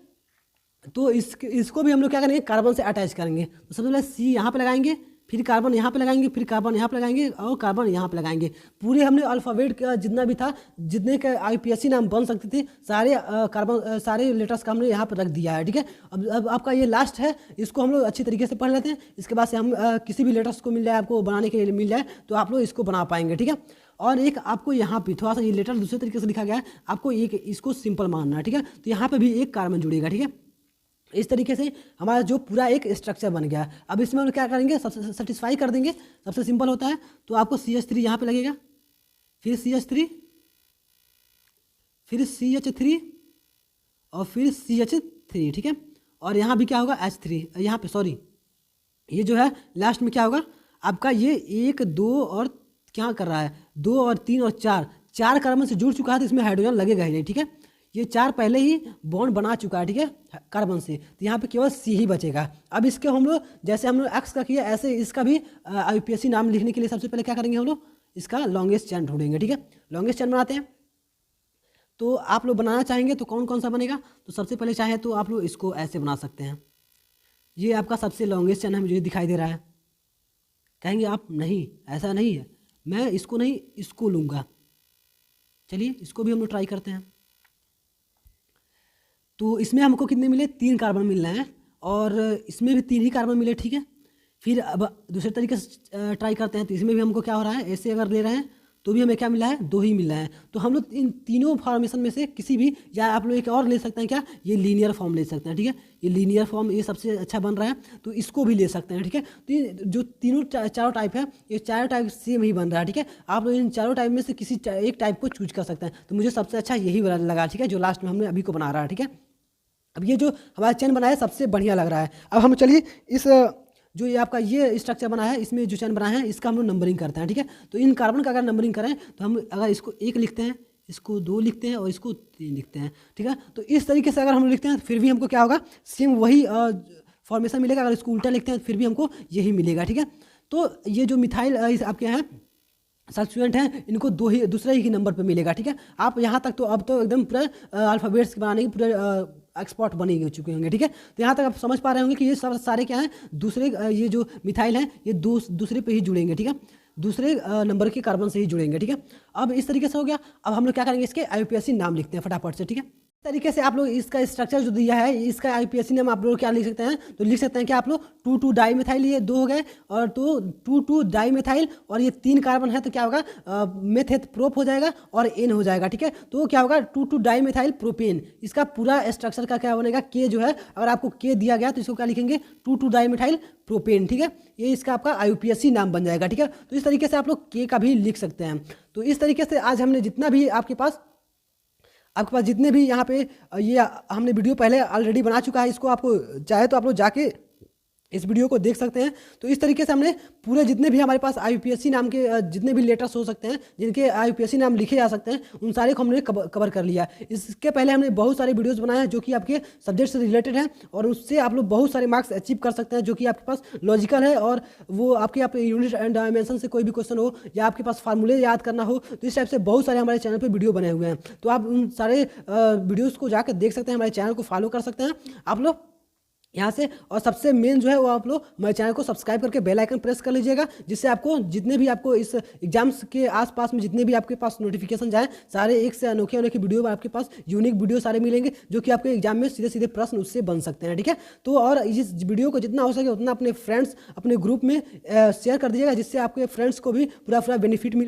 तो इसको भी हम लोग क्या करेंगे, कार्बन से अटैच करेंगे। तो सबसे पहले C यहाँ पे लगाएंगे, फिर कार्बन यहाँ पे लगाएंगे, फिर कार्बन यहाँ पे लगाएंगे और कार्बन यहाँ पे लगाएंगे। पूरे हमने अल्फ़ाबेट का जितना भी था, जितने के IUPAC नाम बन सकते थे, सारे कार्बन सारे लेटर्स का हमने यहाँ पर रख दिया है। ठीक है, अब आपका ये लास्ट है, इसको हम लोग अच्छी तरीके से पढ़ लेते हैं। इसके बाद से हम किसी भी लेटर्स को मिल जाए, आपको बनाने के लिए मिल जाए, तो आप लोग इसको बना पाएंगे। ठीक है, और एक आपको यहाँ पे थोड़ा सा ये लेटर दूसरे तरीके से लिखा गया है, आपको एक इसको सिंपल मानना है। ठीक है, तो यहाँ पर भी एक कार्बन जुड़ेगा। ठीक है, इस तरीके से हमारा जो पूरा एक स्ट्रक्चर बन गया। अब इसमें हम क्या करेंगे, सबसे सेटिस्फाई कर देंगे, सबसे सिंपल होता है। तो आपको CH3 यहाँ पे लगेगा, फिर CH3, फिर CH3 और फिर CH3। ठीक है, और यहाँ भी क्या होगा, H3, यहाँ पे सॉरी, ये जो है लास्ट में क्या होगा आपका, ये 1 2 और क्या कर रहा है, 2 और 3 और 4 कार्बन से जुड़ चुका है, तो इसमें हाइड्रोजन लगेगा ही नहीं। ठीक है, ये 4 पहले ही बॉन्ड बना चुका है। ठीक है, कार्बन से, तो यहाँ पे केवल C ही बचेगा। अब इसके हम लोग जैसे हम लोग एक्स का किया, ऐसे इसका भी IUPAC नाम लिखने के लिए सबसे पहले क्या करेंगे, हम लोग इसका लॉन्गेस्ट चैन ढूंढेंगे। ठीक है, लॉन्गेस्ट चैन बनाते हैं। तो आप लोग बनाना चाहेंगे तो कौन कौन सा बनेगा, तो सबसे पहले चाहे तो आप लोग इसको ऐसे बना सकते हैं। ये आपका सबसे लॉन्गेस्ट चैन है, मुझे दिखाई दे रहा है। कहेंगे आप नहीं, ऐसा नहीं है, मैं इसको नहीं इसको लूँगा। चलिए इसको भी हम लोग ट्राई करते हैं। तो इसमें हमको कितने मिले, 3 कार्बन मिल रहे हैं, और इसमें भी 3 ही कार्बन मिले। ठीक है, फिर अब दूसरे तरीके से ट्राई करते हैं। तो इसमें भी हमको क्या हो रहा है, ऐसे अगर ले रहे हैं तो भी हमें क्या मिला है, 2 ही मिल रहा है। तो हम लोग इन तीनों फॉर्मेशन में से किसी भी, या आप लोग एक और ले सकते हैं, क्या ये लीनियर फॉर्म ले सकते हैं। ठीक है, ये लीनियर फॉर्म ये सबसे अच्छा बन रहा है, तो इसको भी ले सकते हैं। ठीक है, तो ये जो तीनों चारों टाइप है, ये चारों टाइप सेम ही बन रहा है। ठीक है, आप लोग इन चारों टाइप में से किसी एक टाइप को चूज कर सकते हैं। तो मुझे सबसे अच्छा यही लगा। ठीक है, जो लास्ट में हमने अभी को बना रहा है। ठीक है, अब ये जो हमारा चैन बना है सबसे बढ़िया लग रहा है। अब हम चलिए इस जो ये आपका ये स्ट्रक्चर बना है, इसमें जो चैन बना है, इसका हम लोग नंबरिंग करते हैं। ठीक है, तो इन कार्बन का अगर नंबरिंग करें तो हम अगर इसको 1 लिखते हैं, इसको 2 लिखते हैं और इसको 3 लिखते हैं। ठीक है, तो इस तरीके से अगर हम लिखते हैं फिर भी हमको क्या होगा, सेम वही फॉर्मेशन मिलेगा। अगर इसको उल्टा लिखते हैं फिर भी हमको यही मिलेगा। ठीक है, तो ये जो मिथाइल आपके हैं सब्स्टिट्यूएंट हैं, इनको दूसरे ही नंबर पे मिलेगा। ठीक है, आप यहाँ तक तो अब तो एकदम पूरा अल्फ़ाबेट्स बनाने की पूरे एक्सपर्ट बने चुके होंगे। ठीक है, तो यहाँ तक आप समझ पा रहे होंगे कि ये सब सारे क्या हैं, दूसरे ये जो मिथाइल हैं ये दूसरे पे ही जुड़ेंगे। ठीक है, दूसरे नंबर के कार्बन से ही जुड़ेंगे। ठीक है, अब इस तरीके से हो गया। अब हम लोग क्या करेंगे, इसके IUPAC नाम लिखते हैं फटाफट से। ठीक है, तरीके से आप लोग इसका स्ट्रक्चर जो दिया है, इसका IUPAC नाम आप लोग क्या लिख सकते हैं, तो लिख सकते हैं कि आप लोग 2,2 डाईमिथाइल, ये 2 हो गए, और तो 2,2 डाईमिथाइल, और ये 3 कार्बन है तो क्या होगा, मेथेथ प्रोप हो जाएगा और एन हो जाएगा। ठीक है, तो क्या होगा, 2,2 डाईमिथाइल प्रोपेन। इसका पूरा स्ट्रक्चर का क्या बनेगा, के जो है, अगर आपको के दिया गया तो इसको क्या लिखेंगे, 2,2 डाईमिथाइल प्रोपेन। ठीक है, ये इसका आपका IUPAC नाम बन जाएगा। ठीक है, तो इस तरीके से आप लोग के का भी लिख सकते हैं। तो इस तरीके से आज हमने जितना भी आपके पास जितने भी यहाँ पे ये हमने वीडियो पहले ऑलरेडी बना चुका है, इसको आपको चाहे तो आप लोग जाके इस वीडियो को देख सकते हैं। तो इस तरीके से हमने पूरे जितने भी हमारे पास IUPAC नाम के जितने भी लेटर्स हो सकते हैं, जिनके IUPAC नाम लिखे जा सकते हैं, उन सारे को हमने कवर कर लिया। इसके पहले हमने बहुत सारे वीडियोस बनाए हैं जो कि आपके सब्जेक्ट से रिलेटेड हैं, और उससे आप लोग बहुत सारे मार्क्स अचीव कर सकते हैं, जो कि आपके पास लॉजिकल है, और वो आपके यूनिट एंड डायमेंशन से कोई भी क्वेश्चन हो, या आपके पास फार्मूले याद करना हो, तो इस टाइप से बहुत सारे हमारे चैनल पर वीडियो बने हुए हैं। तो आप उन सारे वीडियोज़ को जाकर देख सकते हैं, हमारे चैनल को फॉलो कर सकते हैं आप लोग यहाँ से। और सबसे मेन जो है वो आप लोग हमारे चैनल को सब्सक्राइब करके बेल आइकन प्रेस कर लीजिएगा, जिससे आपको जितने भी आपको इस एग्जाम्स के आसपास में जितने भी आपके पास नोटिफिकेशन जाए, सारे एक से अनोखे अनोखे वीडियो आपके पास यूनिक वीडियो सारे मिलेंगे, जो कि आपके एग्जाम में सीधे सीधे प्रश्न उससे बन सकते हैं। ठीक है, तो और इस वीडियो को जितना हो सके उतना अपने फ्रेंड्स, अपने ग्रुप में शेयर कर दीजिएगा, जिससे आपके फ्रेंड्स को भी पूरा बेनिफिट मिले।